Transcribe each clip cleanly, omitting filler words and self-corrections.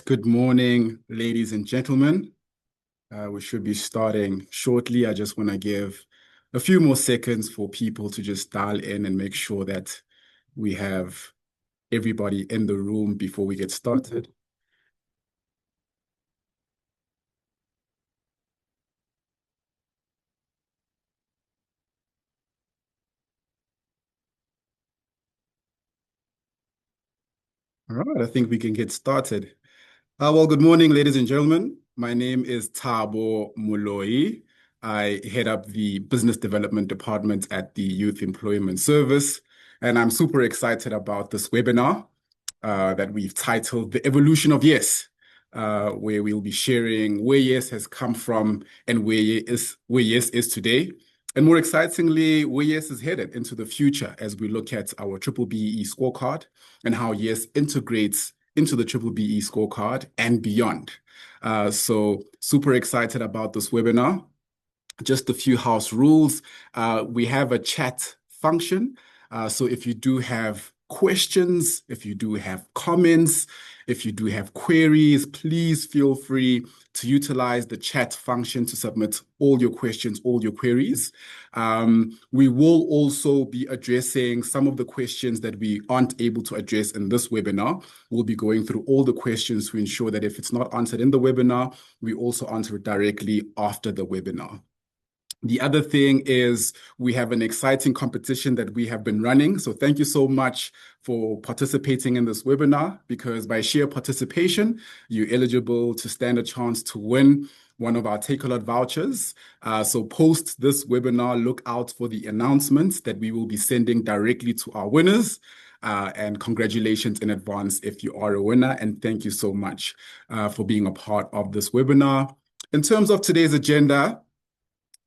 Good morning, ladies and gentlemen. We should be starting shortly. I just want to give a few more seconds for people to just dial in and make sure that we have everybody in the room before we get started. All right, I think we can get started. Good morning, ladies and gentlemen. My name is Thabo Moloi. I head up the Business Development Department at the Youth Employment Service, and I'm super excited about this webinar that we've titled The Evolution of Yes, where we'll be sharing where Yes has come from and where Yes is today. And more excitingly, where Yes is headed into the future as we look at our B-BBEE Scorecard and how Yes integrates into the B-BBEE Scorecard and beyond. So super excited about this webinar. Just a few house rules. We have a chat function. So if you do have questions, if you do have comments, if you do have queries, please feel free to utilize the chat function to submit all your questions, all your queries. We will also be addressing some of the questions that we aren't able to address in this webinar. We'll be going through all the questions to ensure that if it's not answered in the webinar, we also answer it directly after the webinar. The other thing is we have an exciting competition that we have been running. So thank you so much for participating in this webinar, because by sheer participation, you're eligible to stand a chance to win one of our Takealot vouchers. So post this webinar, look out for the announcements that we will be sending directly to our winners. And congratulations in advance if you are a winner. And thank you so much for being a part of this webinar. In terms of today's agenda,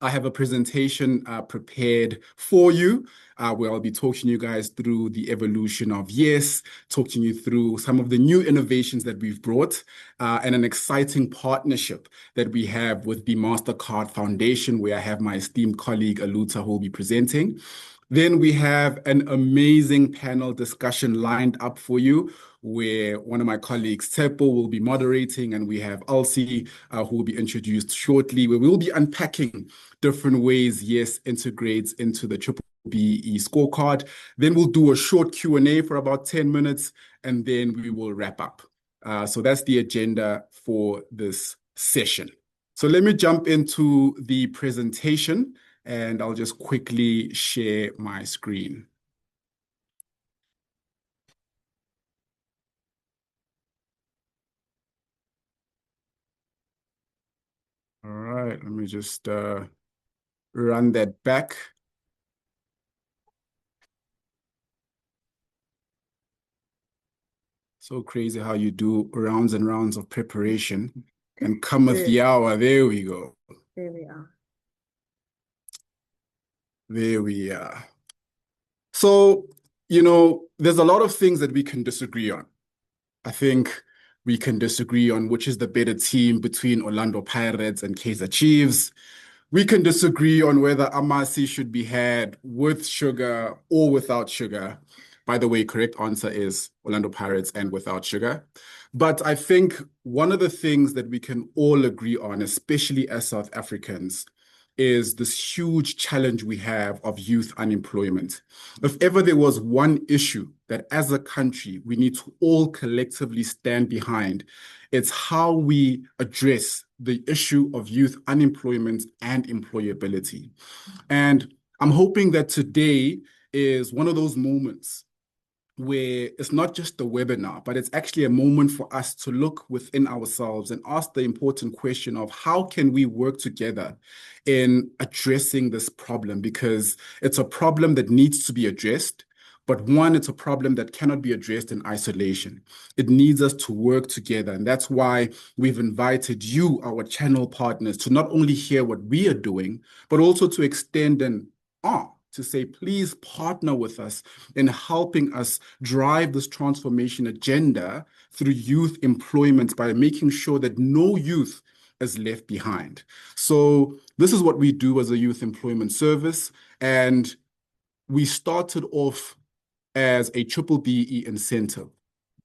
I have a presentation prepared for you where I'll be talking you guys through the evolution of Yes, talking you through some of the new innovations that we've brought and an exciting partnership that we have with the MasterCard Foundation, where I have my esteemed colleague Aluta who will be presenting. Then we have an amazing panel discussion lined up for you, where one of my colleagues, Tepo, will be moderating, and we have Elsie, who will be introduced shortly, where we will be unpacking different ways Yes integrates into the B-BBEE Scorecard. Then we'll do a short Q&A for about 10 minutes, and then we will wrap up. So that's the agenda for this session. So let me jump into the presentation, and I'll just quickly share my screen. All right, let me just run that back. So crazy how you do rounds and rounds of preparation and cometh the hour. There we go. There we are. There we are. So, you know, there's a lot of things that we can disagree on. I think we can disagree on which is the better team between Orlando Pirates and Kaizer Chiefs. We can disagree on whether Amasi should be had with sugar or without sugar. By the way, correct answer is Orlando Pirates and without sugar. But I think one of the things that we can all agree on, especially as South Africans, is this huge challenge we have of youth unemployment. If ever there was one issue that as a country we need to all collectively stand behind, it's how we address the issue of youth unemployment and employability. And I'm hoping that today is one of those moments where it's not just a webinar, but it's actually a moment for us to look within ourselves and ask the important question of how can we work together in addressing this problem? Because it's a problem that needs to be addressed, but one, it's a problem that cannot be addressed in isolation. It needs us to work together. And that's why we've invited you, our channel partners, to not only hear what we are doing, but also to extend an arm to say, please partner with us in helping us drive this transformation agenda through youth employment by making sure that no youth is left behind. So this is what we do as a youth employment service. And we started off as a B-BBEE incentive.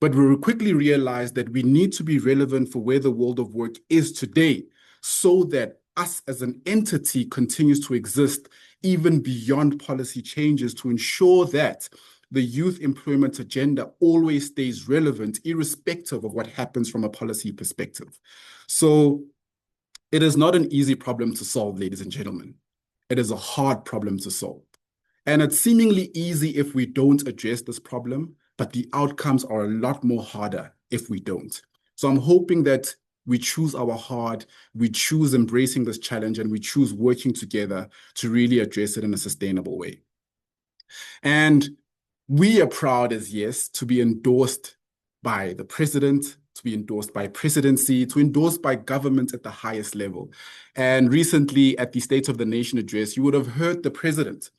But we quickly realized that we need to be relevant for where the world of work is today so that us as an entity continues to exist even beyond policy changes to ensure that the youth employment agenda always stays relevant, irrespective of what happens from a policy perspective. So it is not an easy problem to solve, ladies and gentlemen. It is a hard problem to solve. And it's seemingly easy if we don't address this problem, but the outcomes are a lot more harder if we don't. So I'm hoping that we choose our hard, we choose embracing this challenge, and we choose working together to really address it in a sustainable way. And we are proud as Yes to be endorsed by the president, to be endorsed by presidency, to endorsed by government at the highest level. And recently at the State of the Nation address, you would have heard the president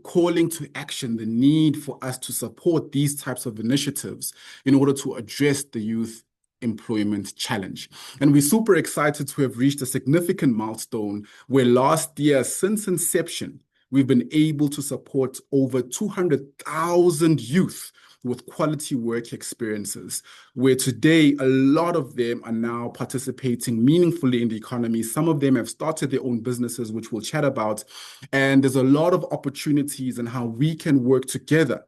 calling to action the need for us to support these types of initiatives in order to address the youth employment challenge. And we're super excited to have reached a significant milestone where last year, since inception, we've been able to support over 200,000 youth with quality work experiences, where today a lot of them are now participating meaningfully in the economy. Some of them have started their own businesses, which we'll chat about. And there's a lot of opportunities in how we can work together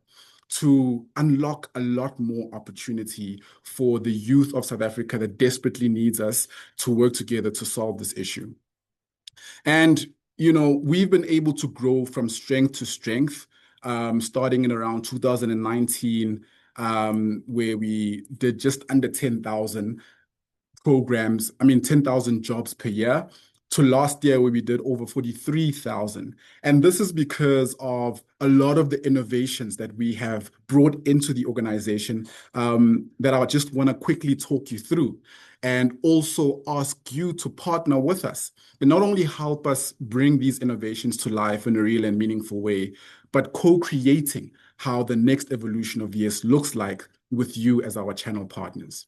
to unlock a lot more opportunity for the youth of South Africa that desperately needs us to work together to solve this issue. And we've been able to grow from strength to strength, starting in around 2019, where we did just under 10,000 programs, 10,000 jobs per year, to last year where we did over 43,000. And this is because of a lot of the innovations that we have brought into the organization that I just want to quickly talk you through, and also ask you to partner with us and not only help us bring these innovations to life in a real and meaningful way, but co-creating how the next evolution of Yes looks like with you as our channel partners.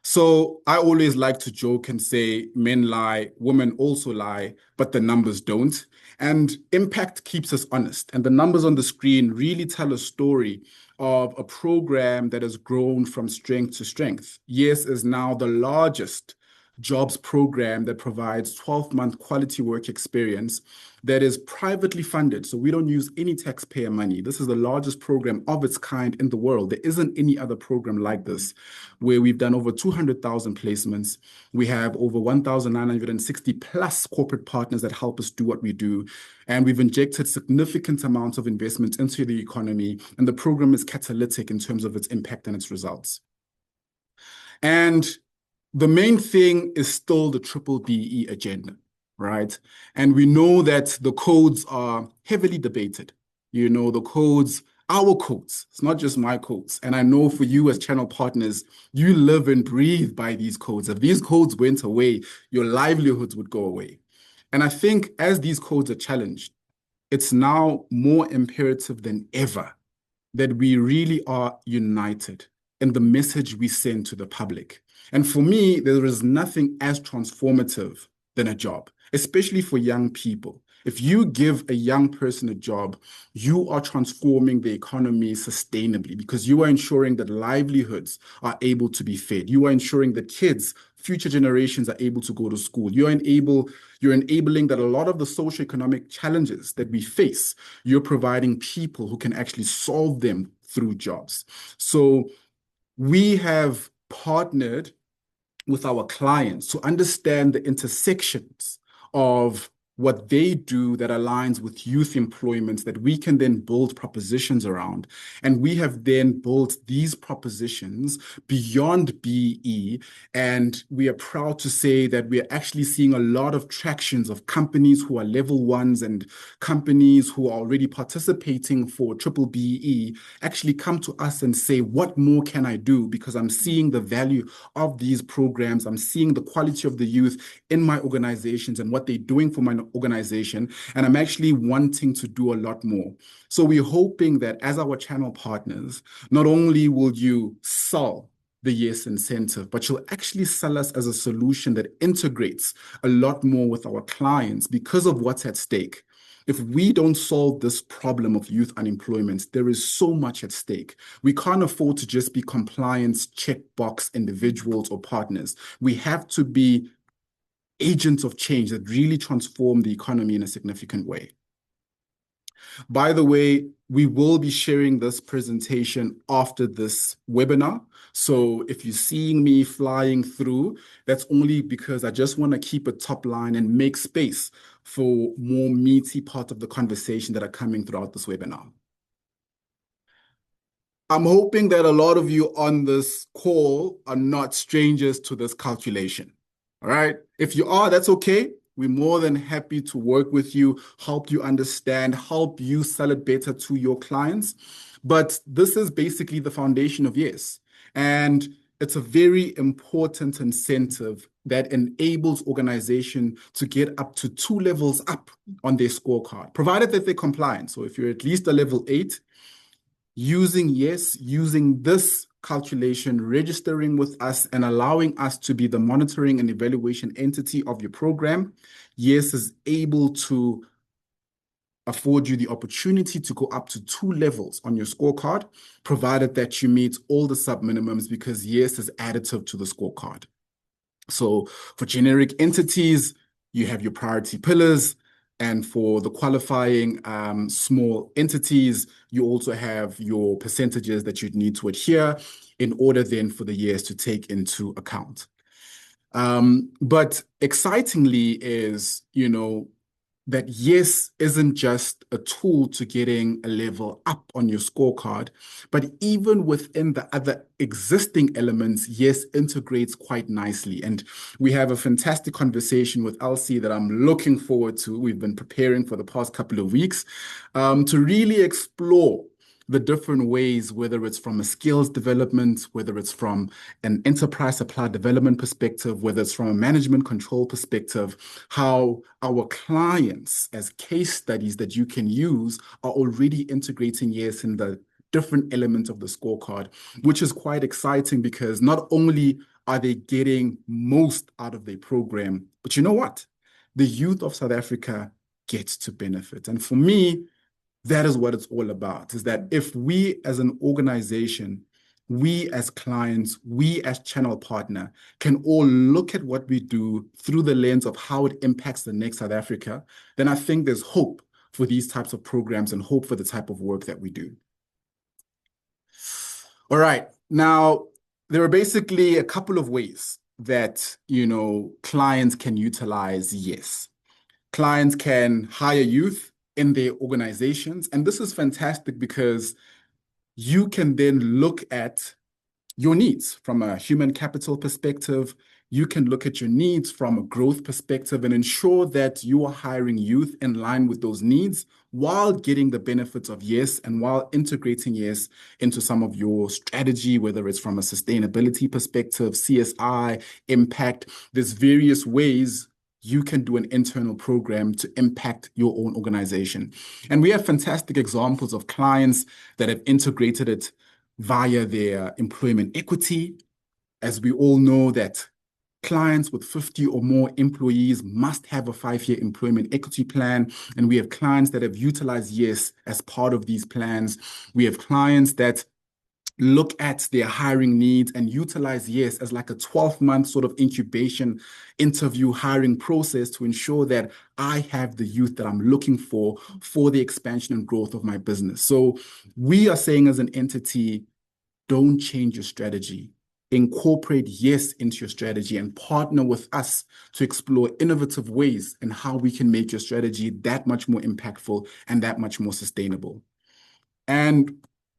So I always like to joke and say men lie, women also lie, but the numbers don't. And impact keeps us honest. And the numbers on the screen really tell a story of a program that has grown from strength to strength. Yes is now the largest jobs program that provides 12-month quality work experience that is privately funded. So we don't use any taxpayer money. This is the largest program of its kind in the world. There isn't any other program like this, where we've done over 200,000 placements. We have over 1,960 plus corporate partners that help us do what we do. And we've injected significant amounts of investment into the economy. And the program is catalytic in terms of its impact and its results. And the main thing is still the B-BBEE agenda, right? And we know that the codes are heavily debated. The codes, our codes, it's not just my codes. And I know for you as channel partners, you live and breathe by these codes. If these codes went away, your livelihoods would go away. And I think as these codes are challenged, it's now more imperative than ever that we really are united in the message we send to the public. And for me, there is nothing as transformative than a job, especially for young people. If you give a young person a job, you are transforming the economy sustainably because you are ensuring that livelihoods are able to be fed. You are ensuring that kids, future generations are able to go to school. You're enabling that a lot of the socioeconomic challenges that we face, you're providing people who can actually solve them through jobs. So we have partnered with our clients to understand the intersections of what they do that aligns with youth employment that we can then build propositions around. And we have then built these propositions beyond BE. And we are proud to say that we are actually seeing a lot of tractions of companies who are level ones and companies who are already participating for BBBE actually come to us and say, what more can I do? Because I'm seeing the value of these programs. I'm seeing the quality of the youth in my organizations and what they're doing for my organization, and I'm actually wanting to do a lot more. So we're hoping that as our channel partners, not only will you sell the Yes incentive, but you'll actually sell us as a solution that integrates a lot more with our clients because of what's at stake. If we don't solve this problem of youth unemployment, there is so much at stake. We can't afford to just be compliance checkbox individuals or partners. We have to be agents of change that really transform the economy in a significant way. By the way, we will be sharing this presentation after this webinar. So if you're seeing me flying through, that's only because I just want to keep a top line and make space for more meaty part of the conversation that are coming throughout this webinar. I'm hoping that a lot of you on this call are not strangers to this calculation. All right. If you are, that's okay. We're more than happy to work with you, help you understand, help you sell it better to your clients. But this is basically the foundation of Yes. And it's a very important incentive that enables organization to get up to 2 levels up on their scorecard, provided that they're compliant. So if you're at least a level 8, using this calculation, registering with us and allowing us to be the monitoring and evaluation entity of your program, Yes is able to afford you the opportunity to go up to 2 levels on your scorecard, provided that you meet all the sub-minimums, because Yes is additive to the scorecard. So for generic entities, you have your priority pillars. And for the qualifying small entities, you also have your percentages that you'd need to adhere in order then for the years to take into account. But excitingly is, that Yes isn't just a tool to getting a level up on your scorecard, but even within the other existing elements, Yes integrates quite nicely. And we have a fantastic conversation with Elsie that I'm looking forward to. We've been preparing for the past couple of weeks to really explore the different ways, whether it's from a skills development, whether it's from an enterprise supply development perspective, whether it's from a management control perspective, how our clients as case studies that you can use are already integrating Yes in the different elements of the scorecard, which is quite exciting because not only are they getting most out of their program, but you know what? The youth of South Africa gets to benefit. And for me, that is what it's all about, is that if we as an organization, we as clients, we as channel partner can all look at what we do through the lens of how it impacts the next South Africa, then I think there's hope for these types of programs and hope for the type of work that we do. All right. Now, there are basically a couple of ways that, clients can utilize Yes. Clients can hire youth in their organizations. And this is fantastic because you can then look at your needs from a human capital perspective. You can look at your needs from a growth perspective and ensure that you are hiring youth in line with those needs while getting the benefits of Yes and while integrating Yes into some of your strategy, whether it's from a sustainability perspective, CSI, impact. There's various ways you can do an internal program to impact your own organization. And we have fantastic examples of clients that have integrated it via their employment equity. As we all know that clients with 50 or more employees must have a 5-year employment equity plan. And we have clients that have utilized Yes as part of these plans. We have clients that look at their hiring needs and utilize Yes as like a 12-month sort of incubation interview hiring process to ensure that I have the youth that I'm looking for the expansion and growth of my business. So we are saying as an entity, don't change your strategy. Incorporate Yes into your strategy and partner with us to explore innovative ways and how we can make your strategy that much more impactful and that much more sustainable. And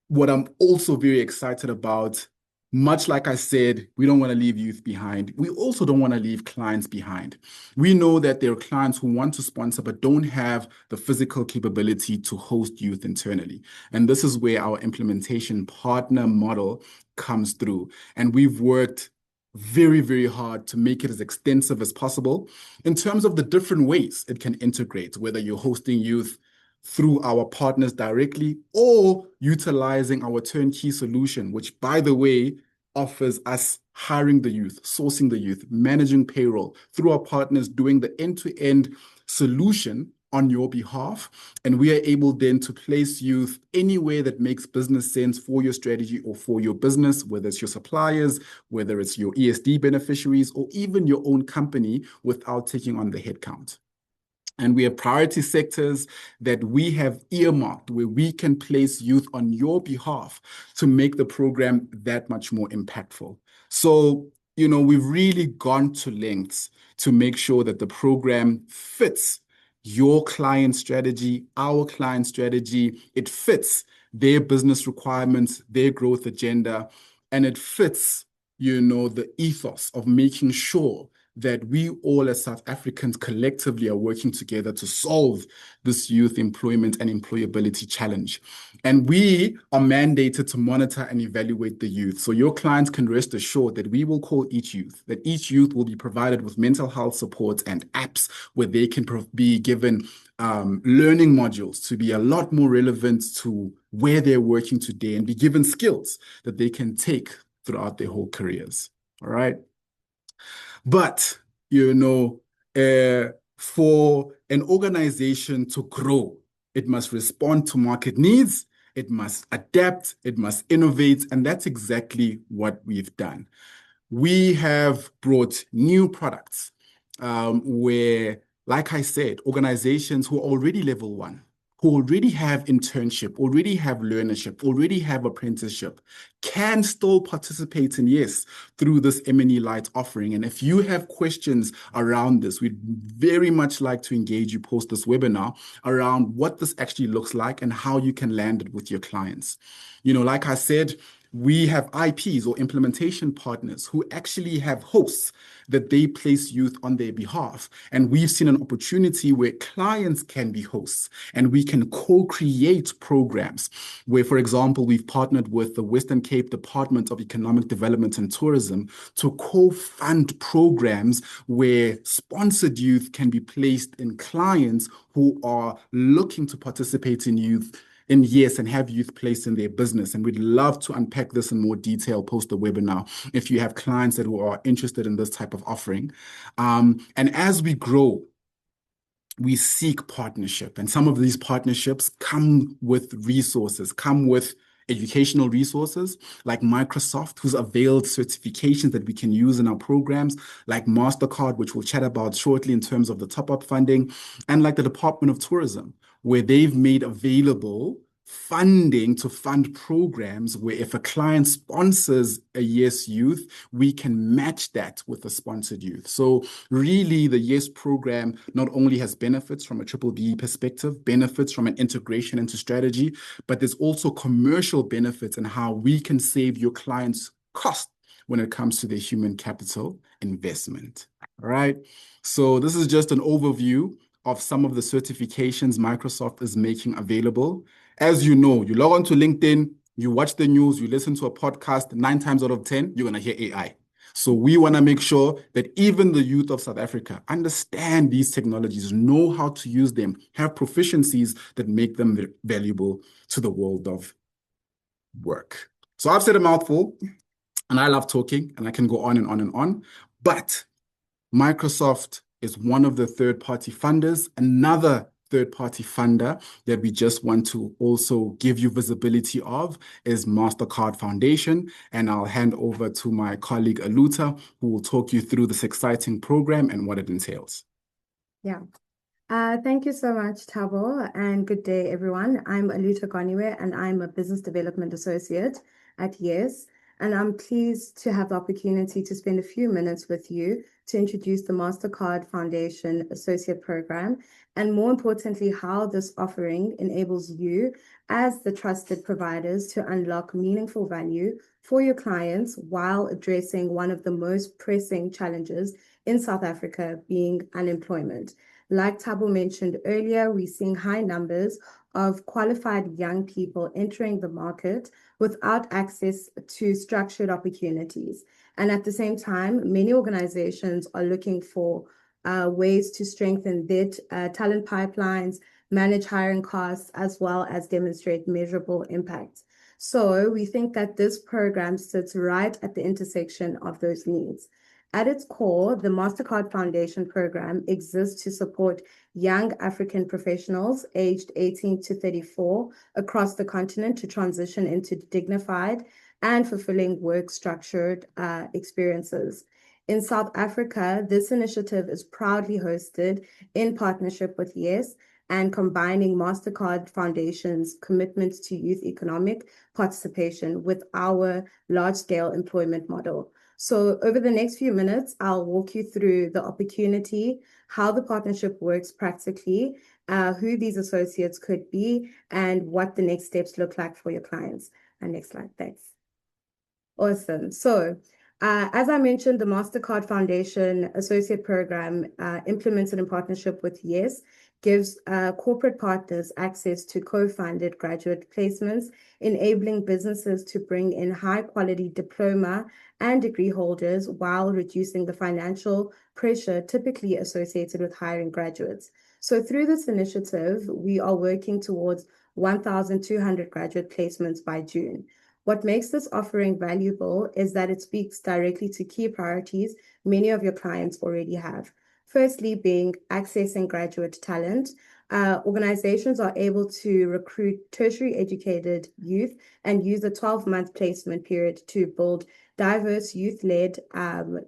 what I'm also very excited about, much like I said, we don't want to leave youth behind. We also don't want to leave clients behind. We know that there are clients who want to sponsor but don't have the physical capability to host youth internally. And this is where our implementation partner model comes through. And we've worked very, very hard to make it as extensive as possible in terms of the different ways it can integrate, whether you're hosting youth through our partners directly or utilizing our turnkey solution, which, by the way, offers us hiring the youth, sourcing the youth, managing payroll through our partners, doing the end-to-end solution on your behalf, and we are able then to place youth anywhere that makes business sense for your strategy or for your business, whether it's your suppliers, whether it's your ESD beneficiaries, or even your own company without taking on the headcount. And we have priority sectors that we have earmarked where we can place youth on your behalf to make the program that much more impactful. So, we've really gone to lengths to make sure that the program fits your client strategy, our client strategy. It fits their business requirements, their growth agenda, and it fits, the ethos of making sure that we all as South Africans collectively are working together to solve this youth employment and employability challenge. And we are mandated to monitor and evaluate the youth. So your clients can rest assured that we will call each youth, that each youth will be provided with mental health support and apps where they can be given learning modules to be a lot more relevant to where they're working today and be given skills that they can take throughout their whole careers. All right. But, for an organization to grow, it must respond to market needs, it must adapt, it must innovate, and that's exactly what we've done. We have brought new products where, like I said, organizations who are already level 1, who already have internship, already have learnership, already have apprenticeship, can still participate in, yes, through this M&E Lite offering. And if you have questions around this, we'd very much like to engage you post this webinar around what this actually looks like and how you can land it with your clients. Like I said, we have IPs or implementation partners who actually have hosts that they place youth on their behalf. And we've seen an opportunity where clients can be hosts and we can co-create programs where, for example, we've partnered with the Western Cape Department of Economic Development and Tourism to co-fund programs where sponsored youth can be placed in clients who are looking to participate in youth and have youth placed in their business. And we'd love to unpack this in more detail post the webinar if you have clients that are interested in this type of offering. And as we grow, we seek partnership. And some of these partnerships come with resources, come with educational resources like Microsoft, who's availed certifications that we can use in our programs, like MasterCard, which we'll chat about shortly in terms of the top-up funding, and like the Department of Tourism, where they've made available funding to fund programs where if a client sponsors a Yes Youth, we can match that with a sponsored youth. So really the Yes program not only has benefits from a B-BBEE perspective, benefits from an integration into strategy, but there's also commercial benefits in how we can save your clients cost when it comes to their human capital investment. All right. So this is just an overview of some of the certifications Microsoft is making available. As you know, you log on to LinkedIn, you watch the news, you listen to a podcast, 9 times out of 10, you're going to hear AI. So we want to make sure that even the youth of South Africa understand these technologies, know how to use them, have proficiencies that make them valuable to the world of work. So I've said a mouthful, and I love talking, and I can go on and on and on, but Microsoft is one of the third-party funders. Another third-party funder that we just want to also give you visibility of is MasterCard Foundation. And I'll hand over to my colleague Aluta, who will talk you through this exciting program and what it entails. Yeah. Thank you so much, Thabo, and good day, everyone. I'm Aluta Goniwe, and I'm a Business Development Associate at Yes. And I'm pleased to have the opportunity to spend a few minutes with you to introduce the MasterCard Foundation Associate Program, and more importantly, how this offering enables you as the trusted providers to unlock meaningful value for your clients while addressing one of the most pressing challenges in South Africa, being unemployment. Like Thabo mentioned earlier, we're seeing high numbers of qualified young people entering the market without access to structured opportunities. And at the same time, many organizations are looking for ways to strengthen their talent pipelines, manage hiring costs, as well as demonstrate measurable impact. So we think that this program sits right at the intersection of those needs. At its core, the Mastercard Foundation program exists to support young African professionals aged 18 to 34 across the continent to transition into dignified and fulfilling work-structured experiences. In South Africa, this initiative is proudly hosted in partnership with YES and combining Mastercard Foundation's commitment to youth economic participation with our large-scale employment model. So over the next few minutes, I'll walk you through the opportunity, how the partnership works practically, who these associates could be, and what the next steps look like for your clients. And next slide, thanks. Awesome. So as I mentioned, the Mastercard Foundation Associate Program, implemented in partnership with YES, gives corporate partners access to co-funded graduate placements, enabling businesses to bring in high-quality diploma and degree holders while reducing the financial pressure typically associated with hiring graduates. So through this initiative, we are working towards 1,200 graduate placements by June. What makes this offering valuable is that it speaks directly to key priorities many of your clients already have. Firstly, being accessing graduate talent. Organizations are able to recruit tertiary educated youth and use a 12-month placement period to build diverse youth-led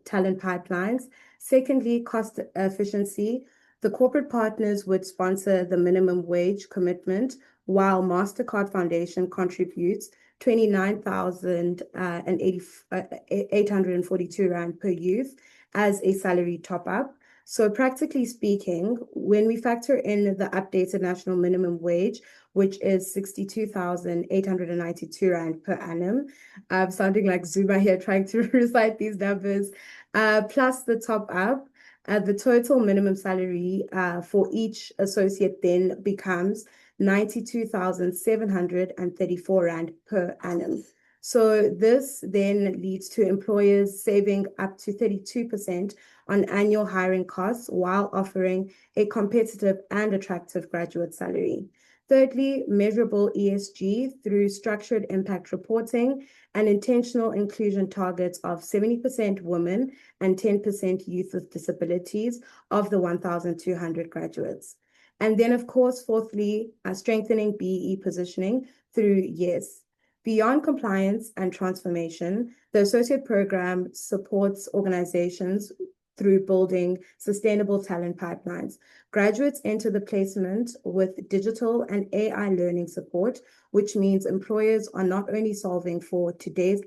talent pipelines. Secondly, cost efficiency. The corporate partners would sponsor the minimum wage commitment, while Mastercard Foundation contributes 29,842 Rand per youth as a salary top-up. So practically speaking, when we factor in the updated national minimum wage, which is 62,892 Rand per annum, I'm sounding like Zuma here trying to recite these numbers, plus the top-up, the total minimum salary for each associate then becomes 92,734 Rand per annum. So this then leads to employers saving up to 32% on annual hiring costs while offering a competitive and attractive graduate salary. Thirdly, measurable ESG through structured impact reporting and intentional inclusion targets of 70% women and 10% youth with disabilities of the 1,200 graduates. And then, of course, fourthly, strengthening BEE positioning through YES. Beyond compliance and transformation, the associate program supports organizations through building sustainable talent pipelines. Graduates enter the placement with digital and AI learning support, which means employers are not only solving for today's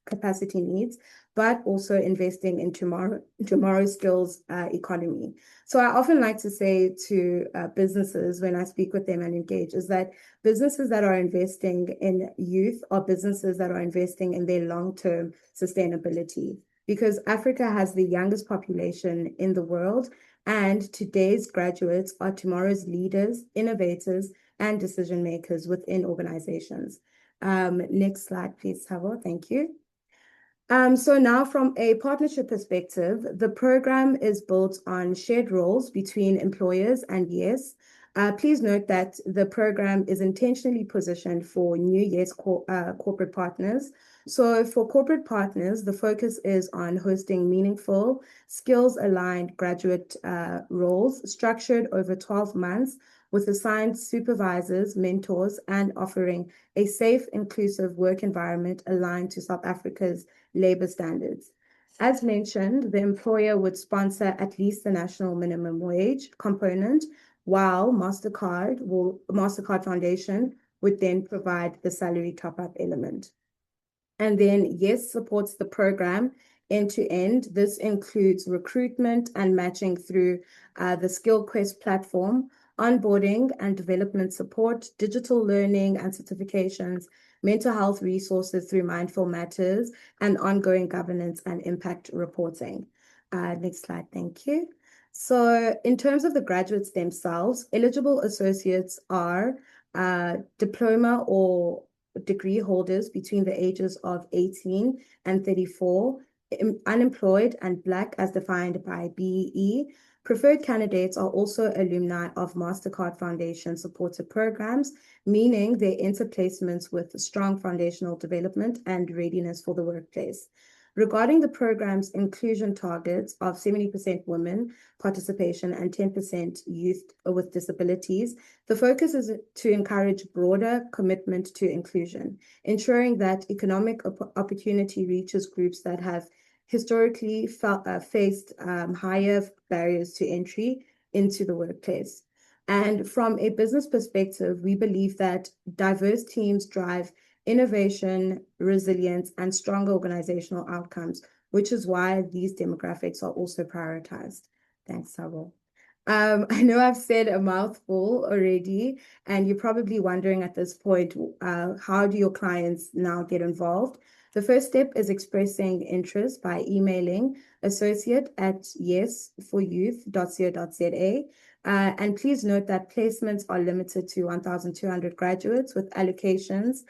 capacity needs, but also investing in tomorrow's skills economy. So I often like to say to businesses when I speak with them and engage is that businesses that are investing in youth are businesses that are investing in their long-term sustainability, because Africa has the youngest population in the world, and today's graduates are tomorrow's leaders, innovators, and decision makers within organizations. Next slide, please, Thabo. Thank you. So now from a partnership perspective, the program is built on shared roles between employers and YES. Please note that the program is intentionally positioned for new YES corporate partners. So for corporate partners, the focus is on hosting meaningful, skills-aligned graduate roles structured over 12 months with assigned supervisors, mentors, and offering a safe, inclusive work environment aligned to South Africa's labor standards. As mentioned, the employer would sponsor at least the national minimum wage component, while Mastercard Foundation would then provide the salary top-up element. And then YES supports the program end to end. This includes recruitment and matching through the SkillQuest platform, onboarding and development support, digital learning and certifications, mental health resources through Mindful Matters, and ongoing governance and impact reporting. Next slide, thank you. So in terms of the graduates themselves, eligible associates are diploma or degree holders between the ages of 18 and 34, unemployed and Black as defined by BEE. Preferred candidates are also alumni of Mastercard Foundation supported programs, meaning they enter placements with strong foundational development and readiness for the workplace. Regarding the program's inclusion targets of 70% women participation and 10% youth with disabilities, the focus is to encourage broader commitment to inclusion, ensuring that economic opportunity reaches groups that have historically faced higher barriers to entry into the workplace. And from a business perspective, we believe that diverse teams drive innovation, resilience, and stronger organizational outcomes, which is why these demographics are also prioritized. Thanks, Sabo. I know I've said a mouthful already, and you're probably wondering at this point, how do your clients now get involved? The first step is expressing interest by emailing associate@yesforyouth.co.za. And please note that placements are limited to 1,200 graduates with allocations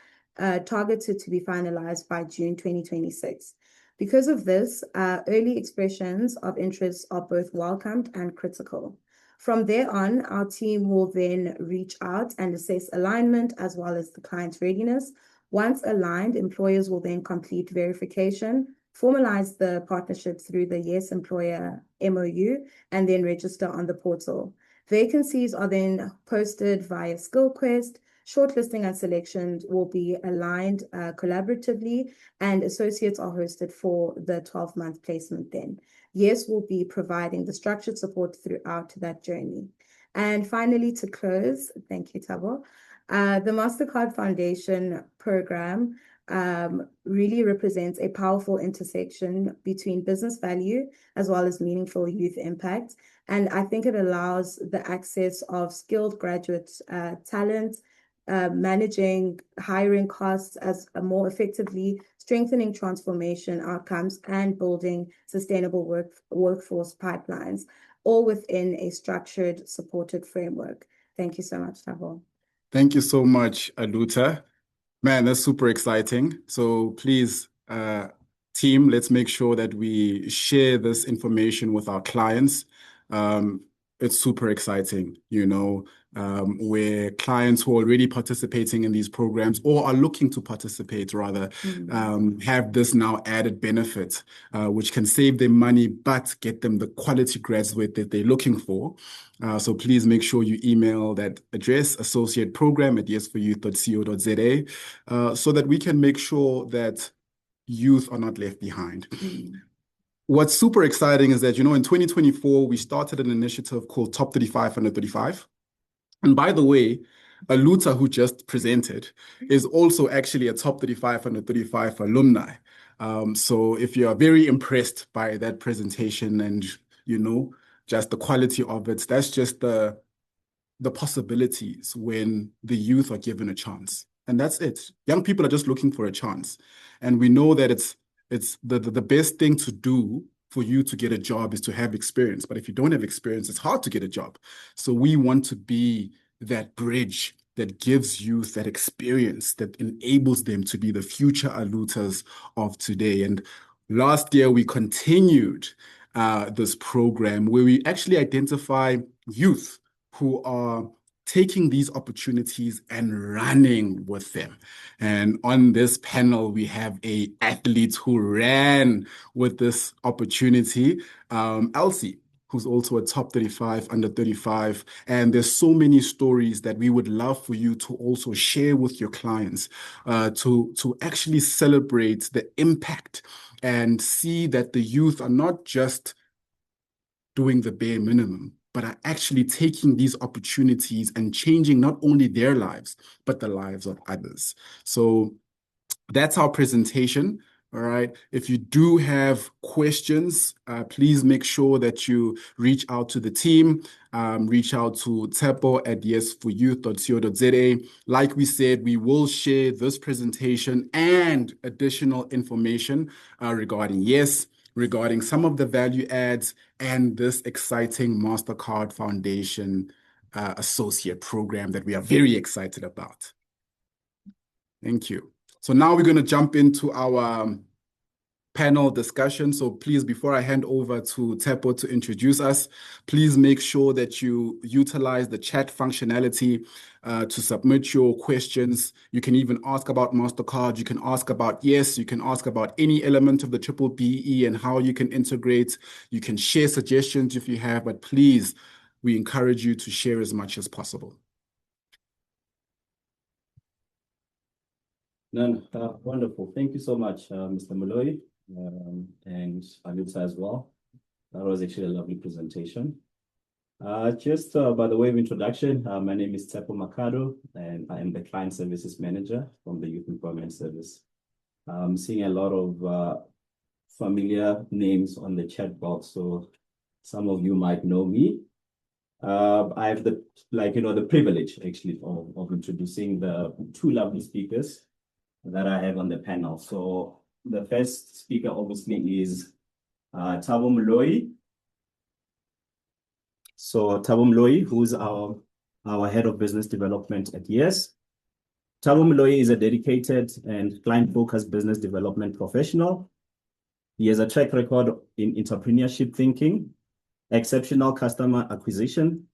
targeted to be finalized by June 2026. Because of this, early expressions of interest are both welcomed and critical. From there on, our team will then reach out and assess alignment as well as the client's readiness. Once aligned, employers will then complete verification, formalize the partnership through the Yes Employer MOU, and then register on the portal. Vacancies are then posted via SkillQuest. Shortlisting and selection will be aligned collaboratively, and associates are hosted for the 12-month placement then. Yes will be providing the structured support throughout that journey. And finally, to close, thank you, Tabo. The MasterCard Foundation program really represents a powerful intersection between business value as well as meaningful youth impact. And I think it allows the access of skilled graduate talent, managing hiring costs as more effectively, strengthening transformation outcomes, and building sustainable workforce pipelines, all within a structured, supported framework. Thank you so much, Tabo. Thank you so much, Aluta. Man, that's super exciting. So please, team, let's make sure that we share this information with our clients. It's super exciting, where clients who are already participating in these programs or are looking to participate rather, have this now added benefit, which can save them money, but get them the quality graduate that they're looking for. So please make sure you email that address, associateprogram@yesforyouth.co.za, so that we can make sure that youth are not left behind. What's super exciting is that, in 2024, we started an initiative called Top 35 Under 35. And by the way, Aluta, who just presented, is also actually a Top 35 Under 35 alumni. So if you are very impressed by that presentation and, just the quality of it, that's just the possibilities when the youth are given a chance. And that's it. Young people are just looking for a chance. And we know that it's the best thing to do for you to get a job is to have experience. But if you don't have experience, it's hard to get a job. So we want to be that bridge that gives youth that experience, that enables them to be the future Alutas of today. And last year, we continued this program where we actually identify youth who are taking these opportunities and running with them. And on this panel, we have an athlete who ran with this opportunity, Elsie, who's also a Top 35 Under 35. And there's so many stories that we would love for you to also share with your clients, to actually celebrate the impact and see that the youth are not just doing the bare minimum, but are actually taking these opportunities and changing not only their lives, but the lives of others. So that's our presentation. All right. If you do have questions, please make sure that you reach out to the team, reach out to tepo@yesforyouth.co.za. Like we said, we will share this presentation and additional information regarding Yes, regarding some of the value adds and this exciting MasterCard Foundation associate program that we are very excited about. Thank you. So now we're going to jump into our panel discussion. So please, before I hand over to Tepo to introduce us, please make sure that you utilize the chat functionality to submit your questions. You can even ask about MasterCard. You can ask about YES. You can ask about any element of the triple BE and how you can integrate. You can share suggestions if you have, but please, we encourage you to share as much as possible. Wonderful. Thank you so much, Mr. Moloi, and Alutha as well. That was actually a lovely presentation. Just by the way of introduction, my name is Tepo Makado, and I am the Client Services Manager from the Youth Employment Service. I'm seeing a lot of familiar names on the chat box, so some of you might know me. I have the privilege actually of introducing the two lovely speakers that I have on the panel. So the first speaker obviously is Thabo Moloi. So Thabo Moloi, who's our head of business development at YES. Thabo Moloi is a dedicated and client-focused business development professional. He has a track record in entrepreneurship thinking, exceptional customer acquisition,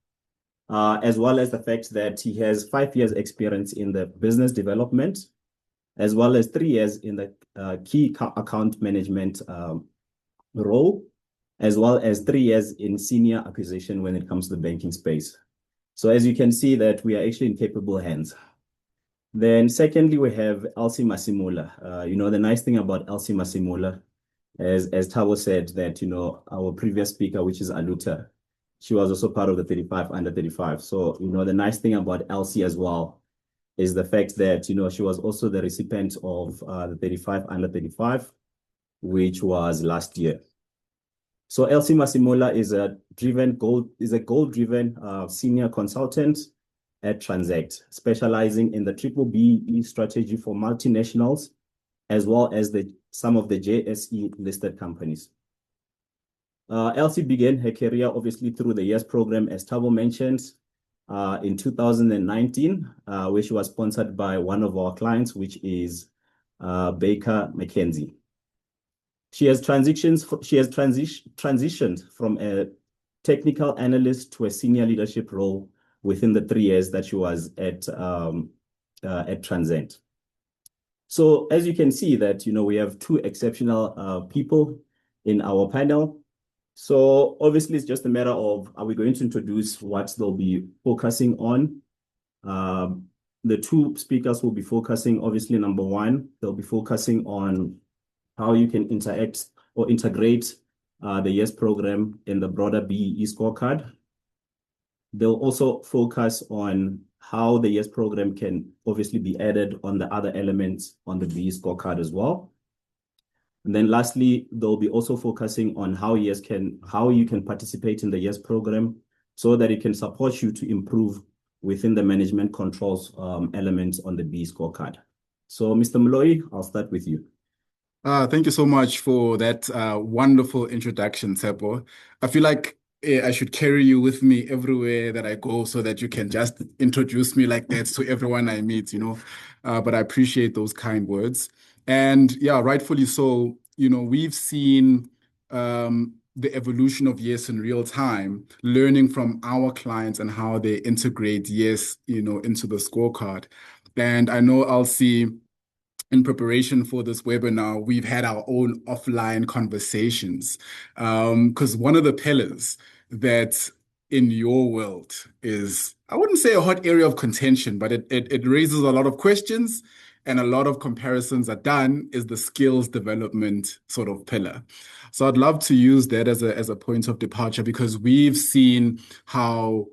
as well as the fact that he has 5 years experience in the business development, as well as 3 years in the key account management role, as well as 3 years in senior acquisition when it comes to the banking space. So as you can see that we are actually in capable hands. Then secondly, we have Elsie Masimula. The nice thing about Elsie Masimula, as Thabo said, that, our previous speaker, which is Alutha, she was also part of the 35 under 35. So, the nice thing about Elsie as well is the fact that, she was also the recipient of the 35 under 35, which was last year. So Elsie Masimula is a goal-driven senior consultant at Transact, specializing in the triple BEE strategy for multinationals, as well as some of the JSE listed companies. Elsie began her career obviously through the YES program, as Thabo mentioned, in 2019, where she was sponsored by one of our clients, which is Baker McKenzie. She has transitioned from a technical analyst to a senior leadership role within the 3 years that she was at Transcend. So as you can see that, we have two exceptional people in our panel. So obviously it's just a matter of, are we going to introduce what they'll be focusing on? The two speakers will be focusing, obviously, number one, they'll be focusing on how you can interact or integrate the YES program in the broader B-BBEE Scorecard. They'll also focus on how the YES program can obviously be added on the other elements on the B-BBEE Scorecard as well. And then lastly, they'll be also focusing on how you can participate in the YES program so that it can support you to improve within the management controls elements on the B-BBEE Scorecard. So Mr. Moloi, I'll start with you. Thank you so much for that wonderful introduction, Tepo. I feel like I should carry you with me everywhere that I go so that you can just introduce me like that to everyone I meet, But I appreciate those kind words. And yeah, rightfully so, we've seen the evolution of YES in real time, learning from our clients and how they integrate YES, into the scorecard. And I know I'll see, in preparation for this webinar, we've had our own offline conversations. Because one of the pillars that in your world is, I wouldn't say a hot area of contention, but it raises a lot of questions and a lot of comparisons are done, is the skills development sort of pillar. So I'd love to use that as a point of departure, because we've seen how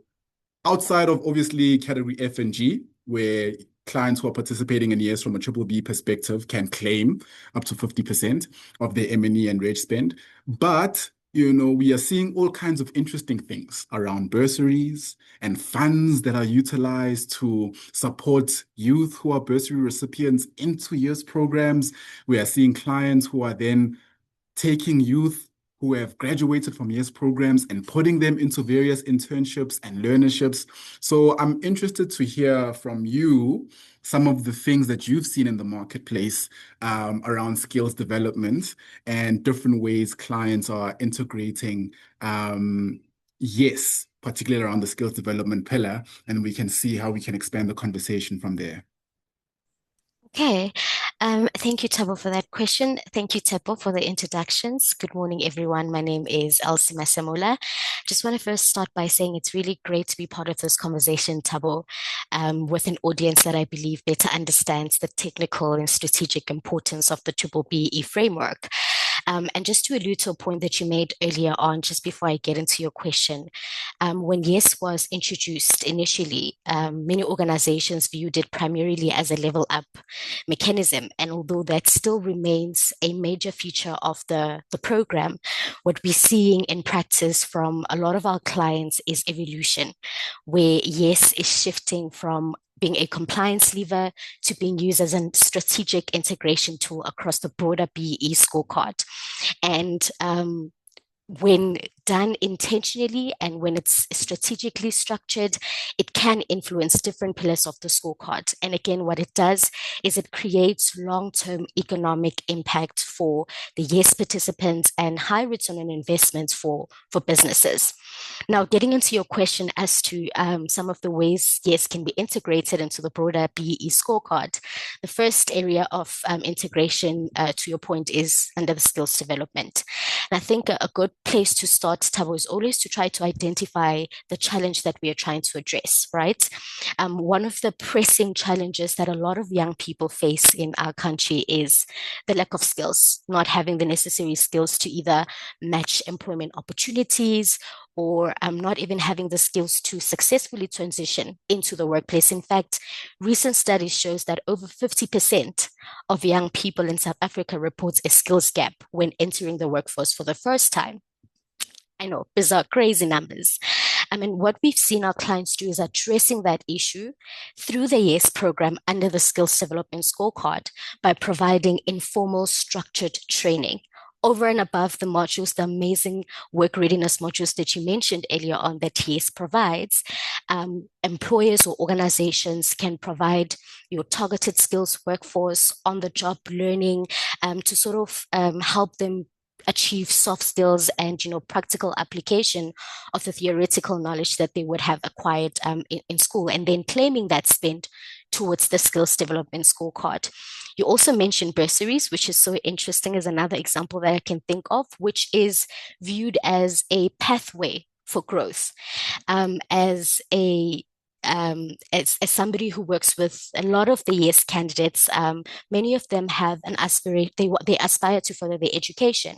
outside of obviously category F and G, where clients who are participating in YES from a triple B perspective can claim up to 50% of their M&E and reg spend. But, we are seeing all kinds of interesting things around bursaries and funds that are utilized to support youth who are bursary recipients into YES programs. We are seeing clients who are then taking youth who have graduated from YES programs and putting them into various internships and learnerships. So I'm interested to hear from you some of the things that you've seen in the marketplace around skills development and different ways clients are integrating YES, particularly around the skills development pillar, and we can see how we can expand the conversation from there. Okay. Thank you, Tabo, for that question. Thank you, Tabo, for the introductions. Good morning, everyone. My name is Elsie Masemola. Just want to first start by saying it's really great to be part of this conversation, Tabo, with an audience that I believe better understands the technical and strategic importance of the B-BBEE framework. And just to allude to a point that you made earlier on, just before I get into your question, when YES was introduced initially, many organizations viewed it primarily as a level up mechanism. And although that still remains a major feature of the program, what we're seeing in practice from a lot of our clients is evolution, where YES is shifting from being a compliance lever to being used as a strategic integration tool across the broader BEE scorecard. And when done intentionally and when it's strategically structured, it can influence different pillars of the scorecard. And again, what it does is it creates long-term economic impact for the YES participants and high return on investments for businesses. Now, getting into your question as to some of the ways YES can be integrated into the broader BEE scorecard, the first area of integration, to your point, is under the skills development. And I think a good place to start, Tabo, is always to try to identify the challenge that we are trying to address, right? One of the pressing challenges that a lot of young people face in our country is the lack of skills, not having the necessary skills to either match employment opportunities or not even having the skills to successfully transition into the workplace. In fact, recent studies shows that over 50% of young people in South Africa reports a skills gap when entering the workforce for the first time. I know, bizarre, crazy numbers. I mean, what we've seen our clients do is addressing that issue through the YES program under the Skills Development Scorecard by providing informal, structured training over and above the modules, the amazing work readiness modules that you mentioned earlier on that YES provides. Employers or organizations can provide your targeted skills workforce on the job learning to sort of help them achieve soft skills and practical application of the theoretical knowledge that they would have acquired in school, and then claiming that spend towards the skills development scorecard. You also mentioned bursaries, which is so interesting, as another example that I can think of, which is viewed as a pathway for growth. As somebody who works with a lot of the YES candidates, many of them have an aspiration, they aspire to further their education.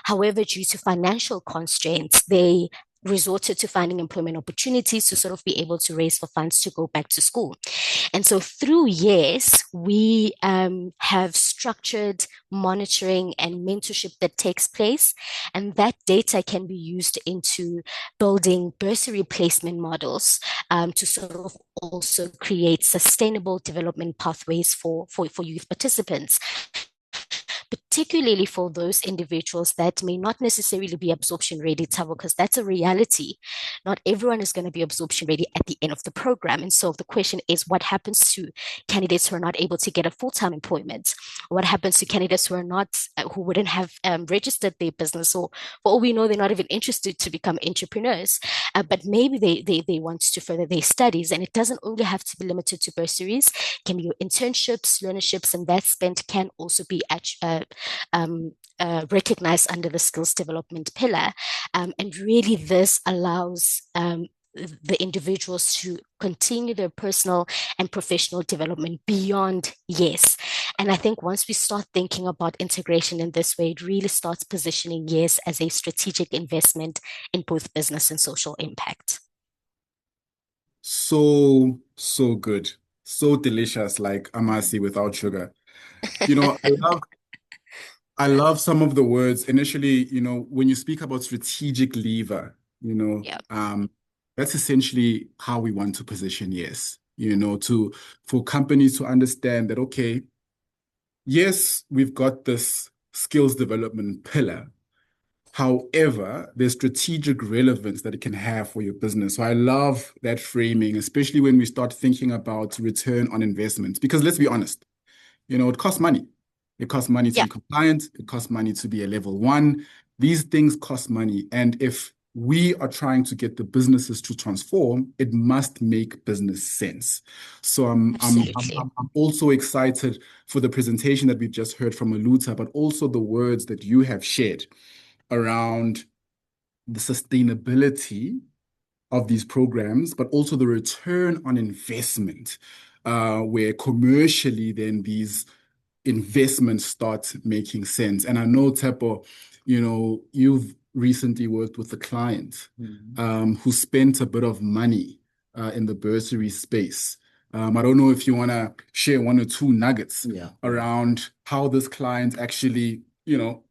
However, due to financial constraints, they resorted to finding employment opportunities to sort of be able to raise for funds to go back to school. And so through YES, we have structured monitoring and mentorship that takes place. And that data can be used into building bursary placement models to sort of also create sustainable development pathways for youth participants, particularly for those individuals that may not necessarily be absorption ready, Tabo, because that's a reality. Not everyone is going to be absorption ready at the end of the program. And so the question is, what happens to candidates who are not able to get a full-time employment? What happens to candidates who are not, who wouldn't have registered their business, or for all we know, they're not even interested to become entrepreneurs, but maybe they want to further their studies. And it doesn't only have to be limited to bursaries. It can be your internships, learnerships, and that spend can also be recognized under the skills development pillar. And really this allows the individuals to continue their personal and professional development beyond YES. And I think once we start thinking about integration in this way, it really starts positioning YES as a strategic investment in both business and social impact. So good. So delicious, like amasi without sugar. I love some of the words initially, when you speak about strategic lever, Yep. that's essentially how we want to position YES, for companies to understand that, okay, yes, we've got this skills development pillar, However, there's strategic relevance that it can have for your business. So I love that framing, especially when we start thinking about return on investments, because let's be honest, it costs money. It costs money to Yeah, be compliant. It costs money to be a level one. These things cost money. And if we are trying to get the businesses to transform, it must make business sense. So absolutely. I'm also excited for the presentation that we've just heard from Aluta, but also the words that you have shared around the sustainability of these programs, but also the return on investment, where commercially then these investments start making sense. And I know, Tepo, you've recently worked with a client who spent a bit of money in the bursary space. I don't know if you want to share one or two nuggets around how this client actually,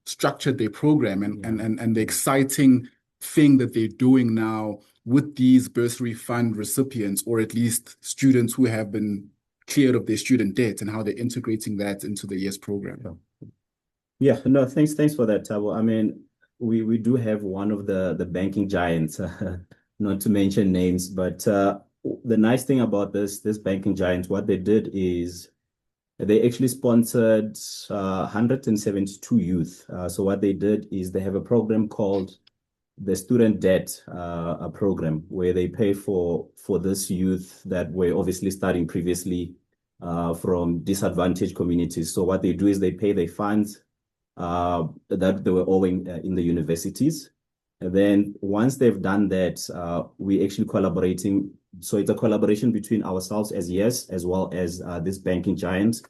structured their program and the exciting thing that they're doing now with these bursary fund recipients, or at least students who have been cleared of their student debt, and how they're integrating that into the YES program. Yeah, no, thanks for that, Tabo. I mean, we do have one of the banking giants, not to mention names, but the nice thing about this banking giant, what they did is they actually sponsored 172 youth. So what they did is they have a program called the student debt program, where they pay for this youth that were obviously studying previously from disadvantaged communities. So what they do is they pay their funds that they were owing in the universities. And then once they've done that, we actually collaborating. So it's a collaboration between ourselves as YES, as well as this banking giant,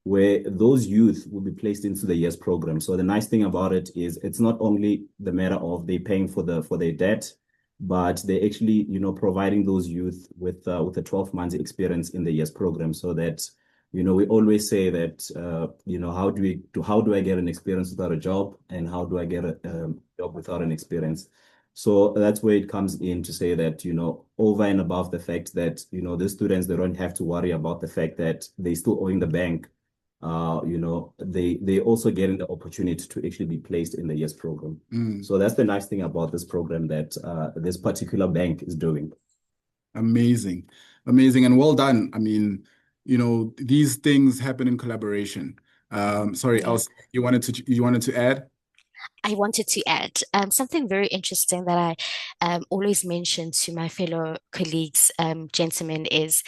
where those youth will be placed into the YES program. So the nice thing about it is it's not only the matter of they paying for their debt, but they actually, providing those youth with a 12 months experience in the YES program, so that, we always say that, how do I get an experience without a job, and how do I get a job without an experience? So that's where it comes in to say that, over and above the fact that, the students, they don't have to worry about the fact that they still owing the bank. They also getting the opportunity to actually be placed in the YES program. So that's the nice thing about this program that this particular bank is doing. Amazing. And well done. I mean, these things happen in collaboration. Sorry, Yeah. Elsa, you wanted to add? I wanted to add something very interesting that I always mention to my fellow colleagues, gentlemen, is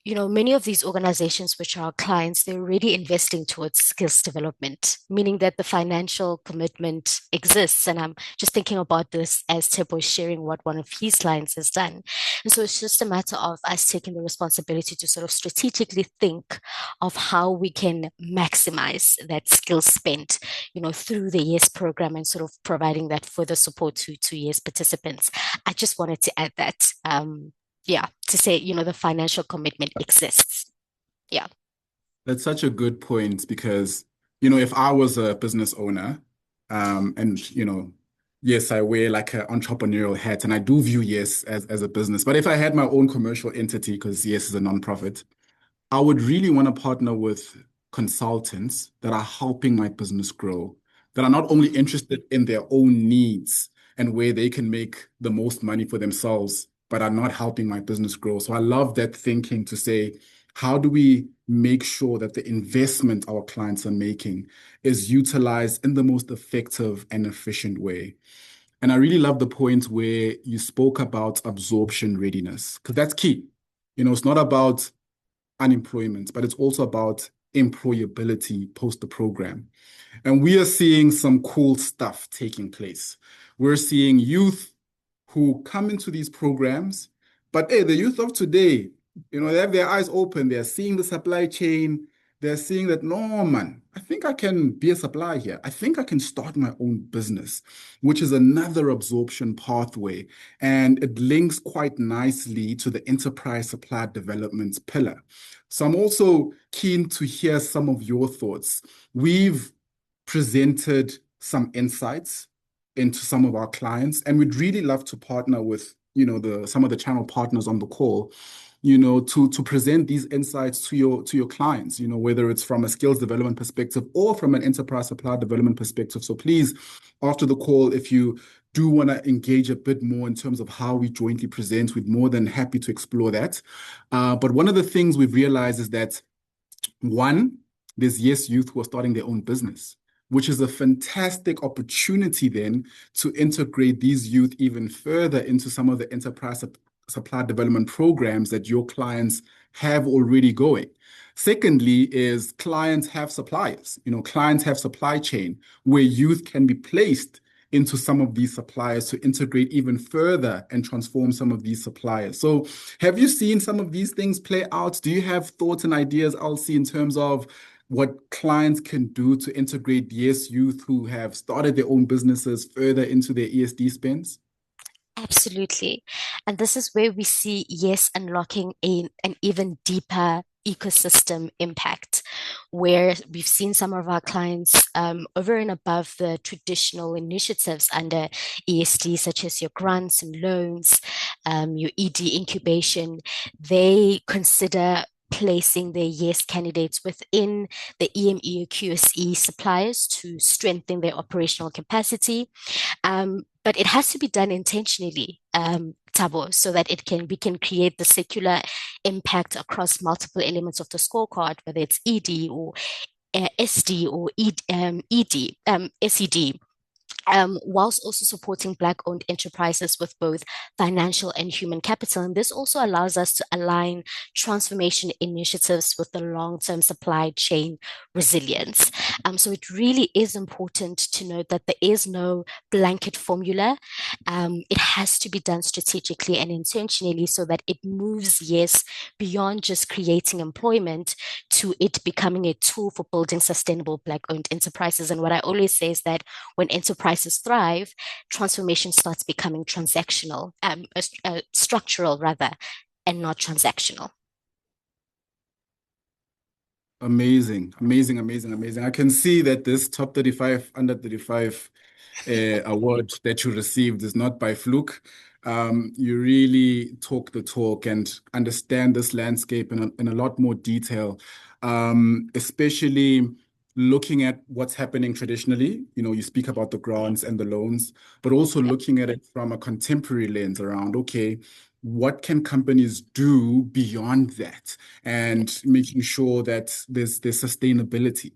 many of these organizations, which are our clients, they're already investing towards skills development, meaning that the financial commitment exists. And I'm just thinking about this as Tebo is sharing what one of his clients has done. And so it's just a matter of us taking the responsibility to sort of strategically think of how we can maximize that skill spent, through the YES program, and sort of providing that further support to YES participants. I just wanted to add that. To say, the financial commitment exists. Yeah. That's such a good point, because, if I was a business owner, and, yes, I wear like an entrepreneurial hat, and I do view YES as a business. But if I had my own commercial entity, because YES is a nonprofit, I would really want to partner with consultants that are helping my business grow, that are not only interested in their own needs and where they can make the most money for themselves, but are not helping my business grow. So I love that thinking to say, how do we make sure that the investment our clients are making is utilized in the most effective and efficient way? And I really love the point where you spoke about absorption readiness, because that's key. It's not about unemployment, but it's also about employability post the program. And we are seeing some cool stuff taking place. We're seeing youth who come into these programs, but hey, the youth of today, they have their eyes open. They're seeing the supply chain. They're seeing that, no, man, I think I can be a supplier here. I think I can start my own business, which is another absorption pathway. And it links quite nicely to the enterprise supply development pillar. So I'm also keen to hear some of your thoughts. We've presented some insights into some of our clients, and we'd really love to partner with some of the channel partners on the call to present these insights to your clients, whether it's from a skills development perspective or from an enterprise supply development perspective. So please, after the call, if you do want to engage a bit more in terms of how we jointly present, we're more than happy to explore that. But one of the things we've realized is that, one, there's Yes Youth who are starting their own business, which is a fantastic opportunity then to integrate these youth even further into some of the enterprise supply development programs that your clients have already going. Secondly, is clients have suppliers. Clients have supply chain where youth can be placed into some of these suppliers to integrate even further and transform some of these suppliers. So have you seen some of these things play out? Do you have thoughts and ideas, Elsie, in terms of what clients can do to integrate Yes Youth who have started their own businesses further into their ESD spends? Absolutely. And this is where we see Yes unlocking an even deeper ecosystem impact, where we've seen some of our clients over and above the traditional initiatives under ESD, such as your grants and loans, your ED incubation, they consider placing their Yes candidates within the EME or QSE suppliers to strengthen their operational capacity. But it has to be done intentionally, Tabo, so that we can create the secular impact across multiple elements of the scorecard, whether it's ED or SD or SED. Whilst also supporting Black-owned enterprises with both financial and human capital. And this also allows us to align transformation initiatives with the long-term supply chain resilience. So it really is important to note that there is no blanket formula. It has to be done strategically and intentionally so that it moves, Yes, beyond just creating employment to it becoming a tool for building sustainable Black-owned enterprises. And what I always say is that when enterprises thrive, transformation starts becoming transactional, structural rather, and not transactional. Amazing, amazing, amazing, amazing. I can see that this top 35, under 35 award that you received is not by fluke. You really talk the talk and understand this landscape in a lot more detail, especially looking at what's happening traditionally. You speak about the grants and the loans, but also looking at it from a contemporary lens around, okay, what can companies do beyond that, and making sure that there's sustainability.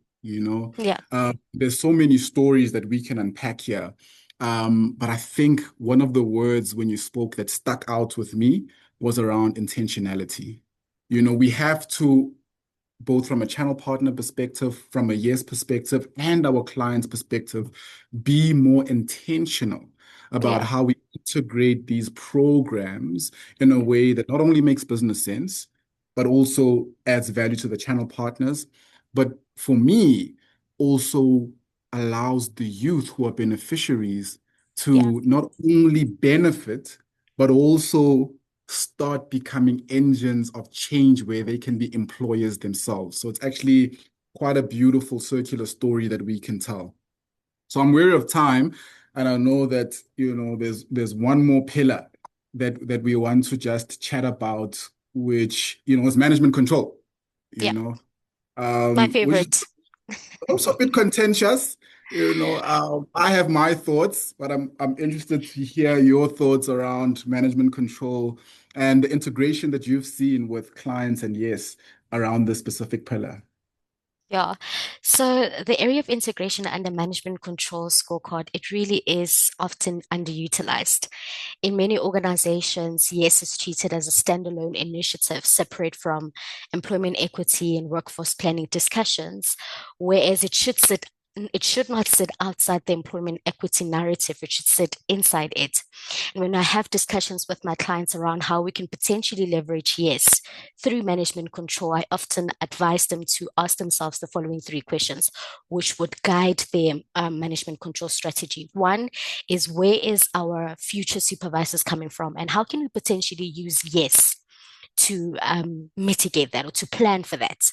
There's so many stories that we can unpack here. But I think one of the words when you spoke that stuck out with me was around intentionality. We have to, both from a channel partner perspective, from a Yes perspective, and our client's perspective, be more intentional about how we integrate these programs in a way that not only makes business sense, but also adds value to the channel partners. But for me, also allows the youth who are beneficiaries to not only benefit, but also start becoming engines of change where they can be employers themselves. So it's actually quite a beautiful circular story that we can tell. So I'm wary of time, and I know that there's one more pillar that we want to just chat about, which is management control. My favorite. Which is also a bit contentious. I have my thoughts, but I'm interested to hear your thoughts around management control and the integration that you've seen with clients and Yes around this specific pillar. Yeah. So the area of integration under management control scorecard, it really is often underutilized. In many organizations, Yes is treated as a standalone initiative separate from employment equity and workforce planning discussions, whereas it should not sit outside the employment equity narrative, it should sit inside it. And when I have discussions with my clients around how we can potentially leverage Yes through management control, I often advise them to ask themselves the following three questions, which would guide their management control strategy. One is, where is our future supervisors coming from? And how can we potentially use Yes to mitigate that or to plan for that?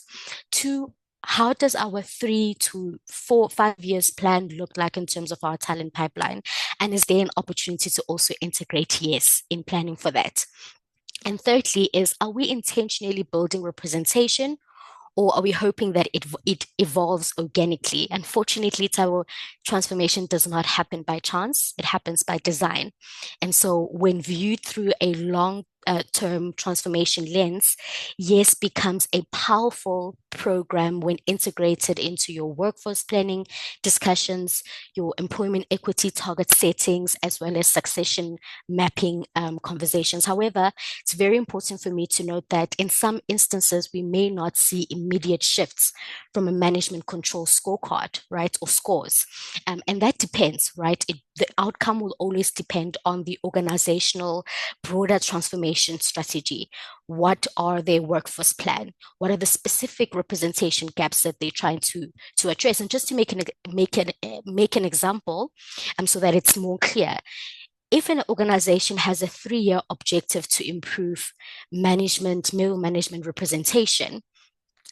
Two, how does our 3 to 4, 5 years plan look like in terms of our talent pipeline? And is there an opportunity to also integrate Yes in planning for that? And thirdly is, are we intentionally building representation, or are we hoping that it evolves organically? Unfortunately, our transformation does not happen by chance. It happens by design. And so when viewed through a long term transformation lens, YES becomes a powerful program when integrated into your workforce planning discussions, your employment equity target settings, as well as succession mapping conversations. However, it's very important for me to note that in some instances, we may not see immediate shifts from a management control scorecard, right, or scores. And that depends, right? The outcome will always depend on the organizational broader transformation strategy. What are their workforce plan? What are the specific representation gaps that they're trying to address? And just to make an example, so that it's more clear, if an organization has a 3-year objective to improve middle management representation,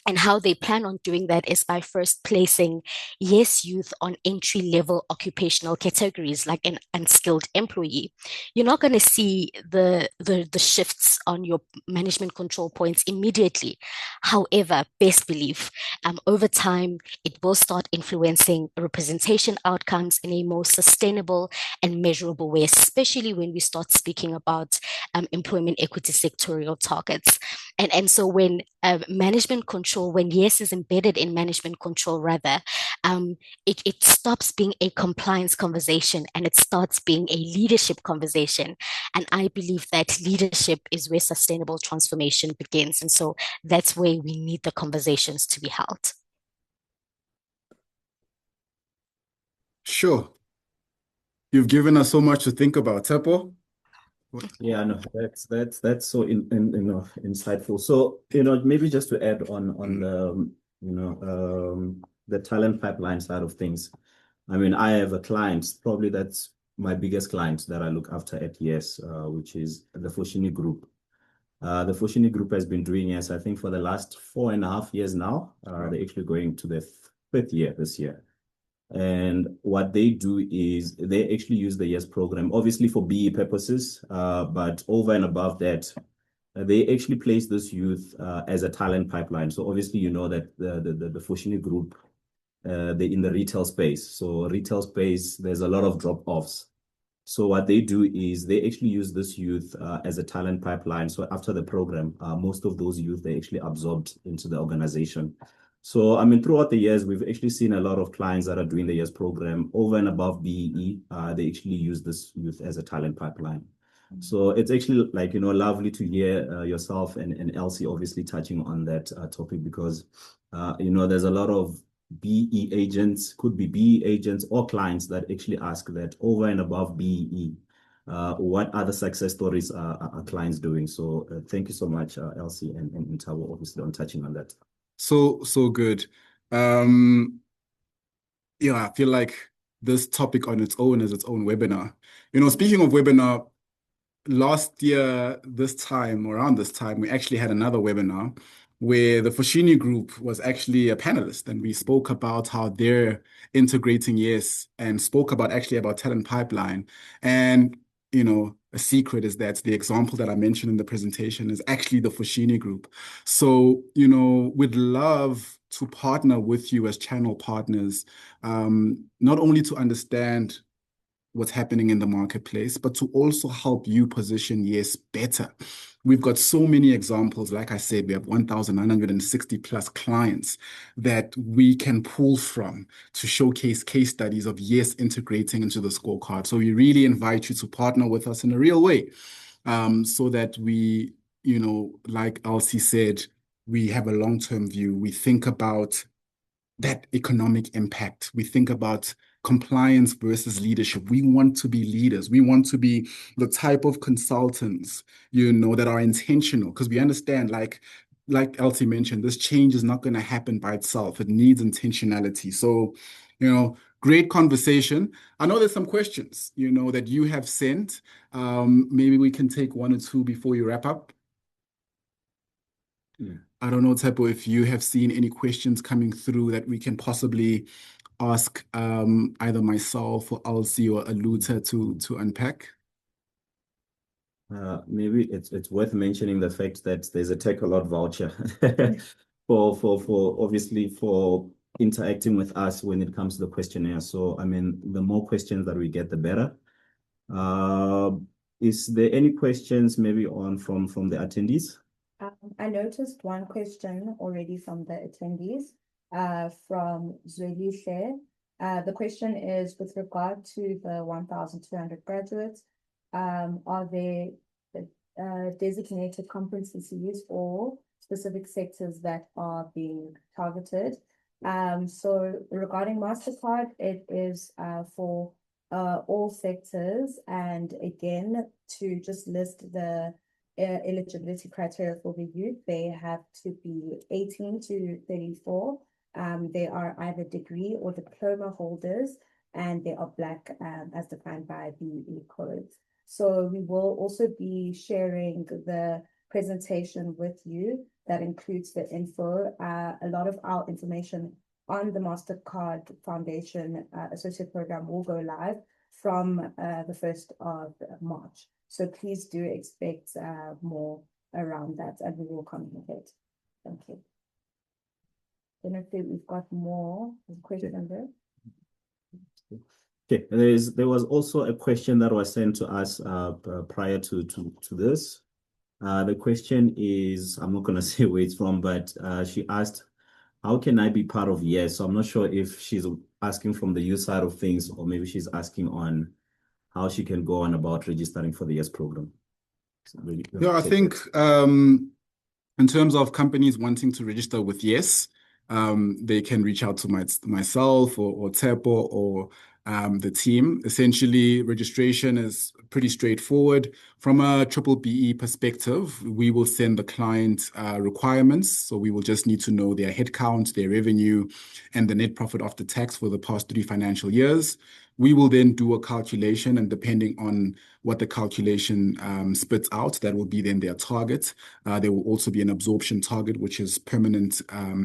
and how they plan on doing that is by first placing YES youth on entry level occupational categories like an unskilled employee. You're not going to see the shifts on your management control points immediately. However, best believe over time, it will start influencing representation outcomes in a more sustainable and measurable way, especially when we start speaking about employment equity sectorial targets. And so when management control, when YES is embedded in management control, rather, it stops being a compliance conversation and it starts being a leadership conversation. And I believe that leadership is where sustainable transformation begins. And so that's where we need the conversations to be held. Sure. You've given us so much to think about, Tepo. Yeah, no, that's so insightful. So, maybe just to add on the talent pipeline side of things. I mean, I have a client, probably that's my biggest client that I look after at YES, which is the Foschini Group. The Foschini Group has been doing YES, I think, for the last 4.5 years now. They're actually going to the 5th year this year. And what they do is they actually use the YES program, obviously for BE purposes, but over and above that, they actually place this youth as a talent pipeline. So obviously, you know that the Foschini Group, they're in the retail space. So retail space, there's a lot of drop-offs. So what they do is they actually use this youth as a talent pipeline. So after the program, most of those youth, they actually absorbed into the organization. So, I mean, throughout the years, we've actually seen a lot of clients that are doing the YES program over and above BEE. They actually use this youth as a talent pipeline. So it's actually like, lovely to hear yourself and Elsie obviously touching on that topic because, there's a lot of BE agents, could be BE agents or clients that actually ask that over and above BE. What other success stories are clients doing? So thank you so much, Elsie and Tabo, obviously on touching on that. So good. I feel like this topic on its own is its own webinar. Speaking of webinar, last year, around this time, we actually had another webinar where the Foschini Group was actually a panelist, and we spoke about how they're integrating YES and spoke about talent pipeline. And, a secret is that the example that I mentioned in the presentation is actually the Foschini Group. So, we'd love to partner with you as channel partners, not only to understand what's happening in the marketplace, but to also help you position YES better. We've got so many examples. Like I said, we have 1,960 plus clients that we can pull from to showcase case studies of YES integrating into the scorecard. So we really invite you to partner with us in a real way, so that we, like Elsie said, we have a long-term view. We think about that economic impact. We think about compliance versus leadership. We want to be leaders. We want to be the type of consultants, that are intentional, because we understand, like Elsie mentioned, this change is not going to happen by itself. It needs intentionality. So, great conversation. I know there's some questions, that you have sent. Maybe we can take one or two before you wrap up. Yeah. I don't know, Tepo, if you have seen any questions coming through that we can possibly ask either myself or Elsie or Aluta to unpack. Maybe it's worth mentioning the fact that there's a Take-A-Lot voucher for obviously for interacting with us when it comes to the questionnaire. So I mean, the more questions that we get, the better. Is there any questions maybe from the attendees? I noticed one question already from the attendees, from Zweli. The question is with regard to the 1,200 graduates, are there designated competencies or specific sectors that are being targeted? So regarding MasterCard, it is for all sectors, and again, to just list the eligibility criteria for the youth, they have to be 18 to 34. They are either degree or diploma holders, and they are Black, as defined by B-BBEE codes. So we will also be sharing the presentation with you that includes the info. A lot of our information on the MasterCard Foundation Associate Program will go live from the 1st of March. So please do expect more around that, and we will communicate. Thank you. I don't know if we've got more questions there. Okay, there was also a question that was sent to us prior to this. The question is, I'm not going to say where it's from, but she asked, how can I be part of YES? So I'm not sure if she's asking from the youth side of things, or maybe she's asking on how she can go on about registering for the YES program. So really, yeah, I think in terms of companies wanting to register with YES, they can reach out to myself or Tepo or the team. Essentially, registration is pretty straightforward. From a B-BBEE perspective, we will send the client requirements. So we will just need to know their headcount, their revenue, and the net profit after tax for the past 3 financial years. We will then do a calculation, and depending on what the calculation spits out, that will be then their target. There will also be an absorption target, which is permanent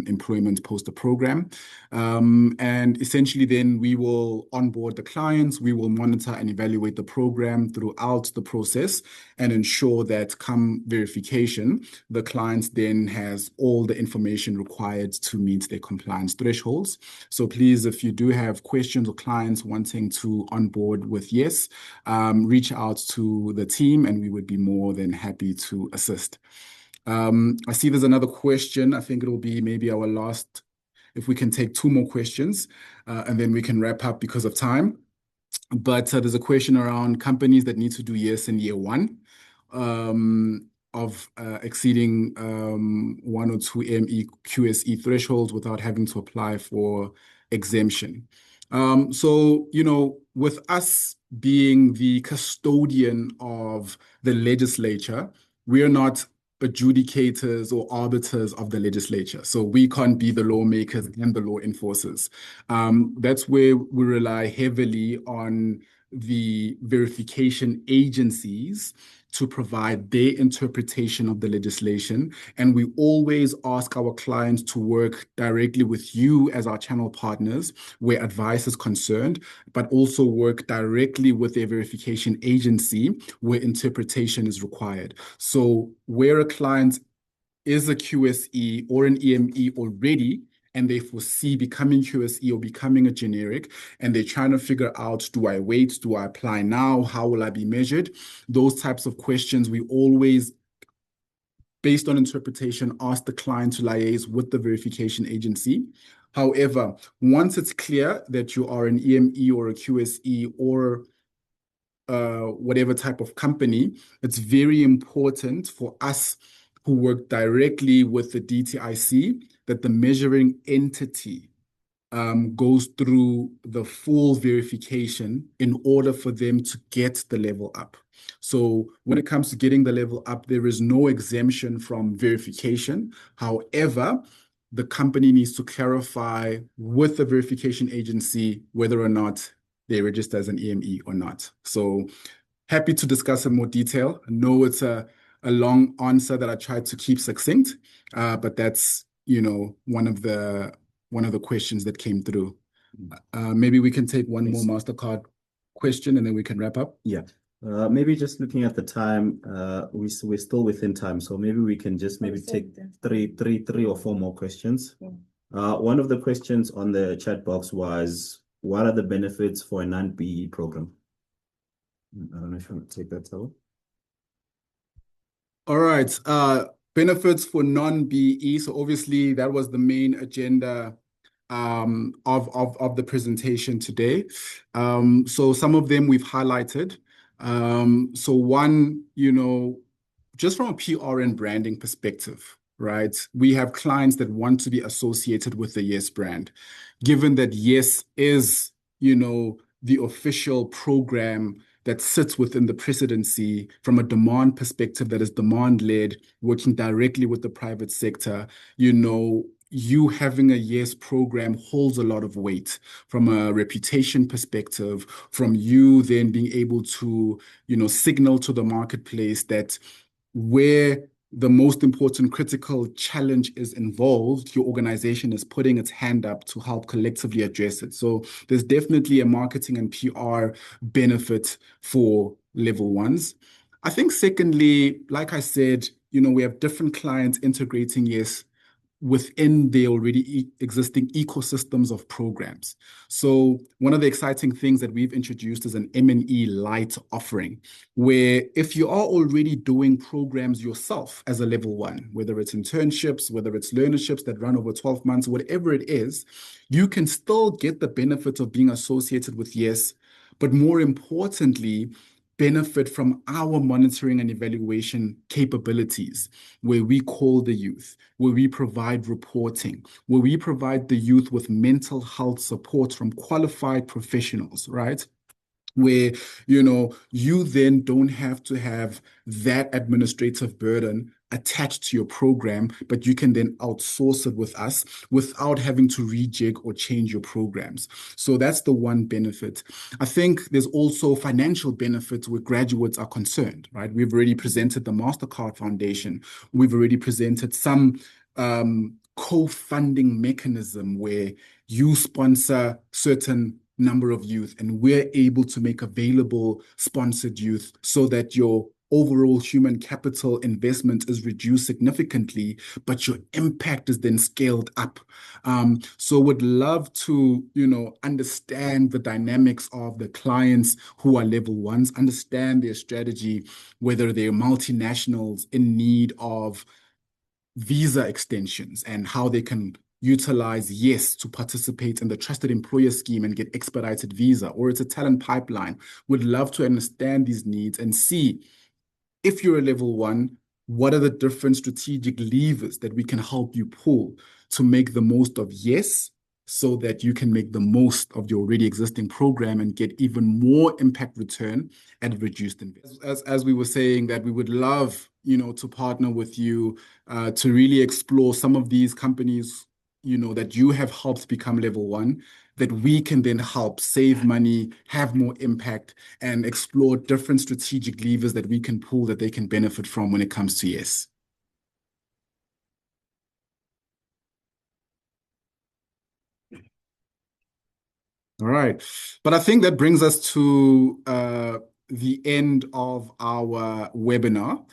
employment post the program. And essentially then we will onboard the clients, we will monitor and evaluate the program throughout the process and ensure that come verification, the client then has all the information required to meet their compliance thresholds. So please, if you do have questions or clients wanting to onboard with YES, reach out to the team and we would be more than happy to assist. I see there's another question. I think it'll be maybe our last, if we can take 2 more questions, and then we can wrap up because of time. But there's a question around companies that need to do YES in year 1 of exceeding 1 or 2 ME QSE thresholds without having to apply for exemption. So, you know, with us being the custodian of the legislature, we are not adjudicators or arbiters of the legislature. So we can't be the lawmakers and the law enforcers. That's where we rely heavily on the verification agencies to provide their interpretation of the legislation. And we always ask our clients to work directly with you as our channel partners where advice is concerned, but also work directly with their verification agency where interpretation is required. So where a client is a QSE or an EME already, and they foresee becoming QSE or becoming a generic, and they're trying to figure out, do I wait? Do I apply now? How will I be measured? Those types of questions, we always, based on interpretation, ask the client to liaise with the verification agency. However, once it's clear that you are an EME or a QSE or whatever type of company, it's very important for us who work directly with the DTIC that the measuring entity goes through the full verification in order for them to get the level up. So when it comes to getting the level up, there is no exemption from verification. However, the company needs to clarify with the verification agency whether or not they register as an EME or not. So happy to discuss in more detail. I know it's a long answer that I tried to keep succinct, but that's, you know, one of the questions that came through. Maybe we can take one more MasterCard question and then we can wrap up. Yeah. Maybe just looking at the time, we're still within time, so maybe we can just take three or four more questions. Yeah. One of the questions on the chat box was, what are the benefits for a non-BE program? I don't know if you want to take that, Tabo. All right. Benefits for non-BE. So obviously that was the main agenda of the presentation today. So some of them we've highlighted. So one, just from a PR and branding perspective, right? We have clients that want to be associated with the Yes brand. Given that Yes is, the official program that sits within the presidency from a demand perspective that is demand-led, working directly with the private sector, you having a Yes program holds a lot of weight from a reputation perspective, from you then being able to, signal to the marketplace that where the most important critical challenge is involved, your organization is putting its hand up to help collectively address it. So there's definitely a marketing and PR benefit for level ones. I think secondly, like I said, we have different clients integrating Yes within the already existing ecosystems of programs. So one of the exciting things that we've introduced is an M&E light offering, where if you are already doing programs yourself as a level one, whether it's internships, whether it's learnerships that run over 12 months, whatever it is, you can still get the benefit of being associated with Yes, but more importantly, benefit from our monitoring and evaluation capabilities, where we call the youth, where we provide reporting, where we provide the youth with mental health support from qualified professionals, right? Where, you then don't have to have that administrative burden attached to your program, but you can then outsource it with us without having to rejig or change your programs. So that's the one benefit. I think there's also financial benefits where graduates are concerned, right? We've already presented the MasterCard Foundation. We've already presented some co-funding mechanism where you sponsor certain number of youth and we're able to make available sponsored youth so that your overall human capital investment is reduced significantly, but your impact is then scaled up. So would love to, understand the dynamics of the clients who are level ones, understand their strategy, whether they're multinationals in need of visa extensions and how they can utilize Yes to participate in the trusted employer scheme and get expedited visa, or it's a talent pipeline. Would love to understand these needs and see if you're a level one, what are the different strategic levers that we can help you pull to make the most of Yes, so that you can make the most of your already existing program and get even more impact return at reduced investment. As we were saying, that we would love, to partner with you to really explore some of these companies, that you have helped become level one, that we can then help save money, have more impact, and explore different strategic levers that we can pull that they can benefit from when it comes to Yes. All right. But I think that brings us to the end of our webinar.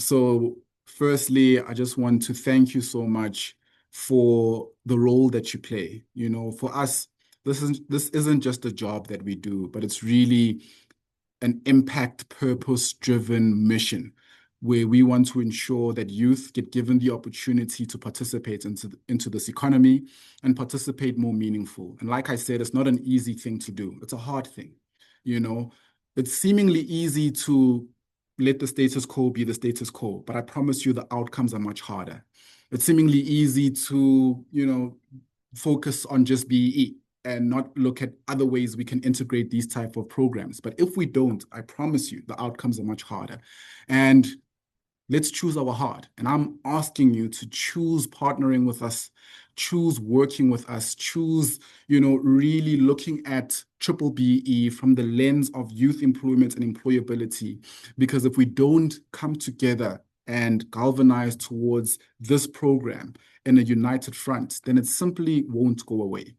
So firstly, I just want to thank you so much for the role that you play. For us, this isn't just a job that we do, but it's really an impact purpose-driven mission where we want to ensure that youth get given the opportunity to participate into this economy and participate more meaningful. And like I said, it's not an easy thing to do. It's a hard thing. It's seemingly easy to let the status quo be the status quo, but I promise you the outcomes are much harder. It's seemingly easy to, focus on just BEE and not look at other ways we can integrate these type of programs. But if we don't, I promise you the outcomes are much harder. And let's choose our heart. And I'm asking you to choose partnering with us, choose working with us, choose, really looking at triple BE from the lens of youth employment and employability. Because if we don't come together and galvanize towards this program in a united front, then it simply won't go away.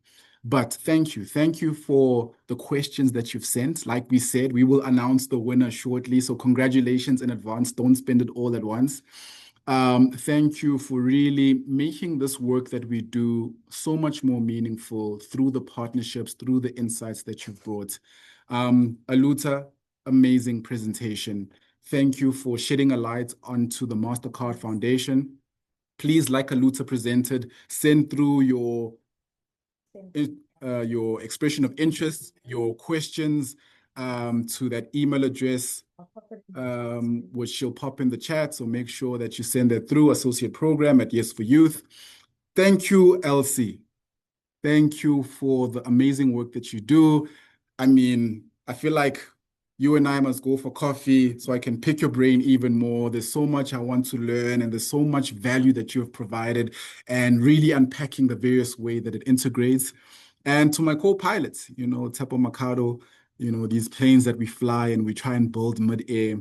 But thank you. Thank you for the questions that you've sent. Like we said, we will announce the winner shortly. So congratulations in advance. Don't spend it all at once. Thank you for really making this work that we do so much more meaningful through the partnerships, through the insights that you've brought. Aluta, amazing presentation. Thank you for shedding a light onto the MasterCard Foundation. Please, like Aluta presented, send through your expression of interest, your questions to that email address, which she'll pop in the chat. So make sure that you send that through Associate Program at Yes for Youth. Thank you, Elsie. Thank you for the amazing work that you do. I mean, I feel like you and I must go for coffee so I can pick your brain even more. There's so much I want to learn, and there's so much value that you have provided, and really unpacking the various ways that it integrates. And to my co-pilots, Tepo Makado, these planes that we fly and we try and build mid-air,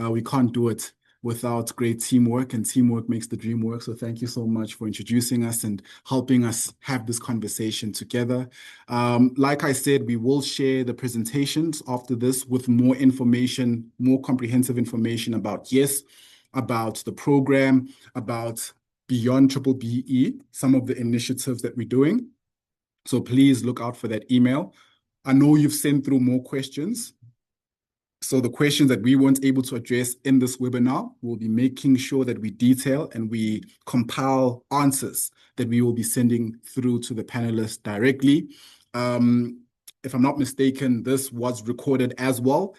we can't do it without great teamwork, and teamwork makes the dream work. So thank you so much for introducing us and helping us have this conversation together. Like I said, we will share the presentations after this with more information, more comprehensive information about YES, about the program, about Beyond BBBE, some of the initiatives that we're doing. So please look out for that email. I know you've sent through more questions. So the questions that we weren't able to address in this webinar, we'll be making sure that we detail and we compile answers that we will be sending through to the panelists directly. If I'm not mistaken, this was recorded as well.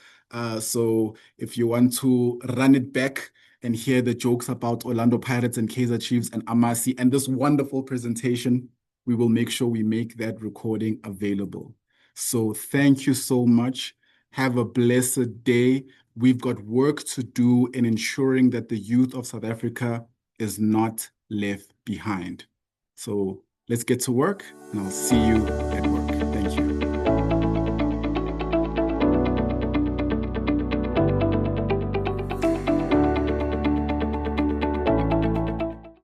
So if you want to run it back and hear the jokes about Orlando Pirates and Kaizer Chiefs and Amasi and this wonderful presentation, we will make sure we make that recording available. So thank you so much. Have a blessed day. We've got work to do in ensuring that the youth of South Africa is not left behind. So let's get to work, and I'll see you at work.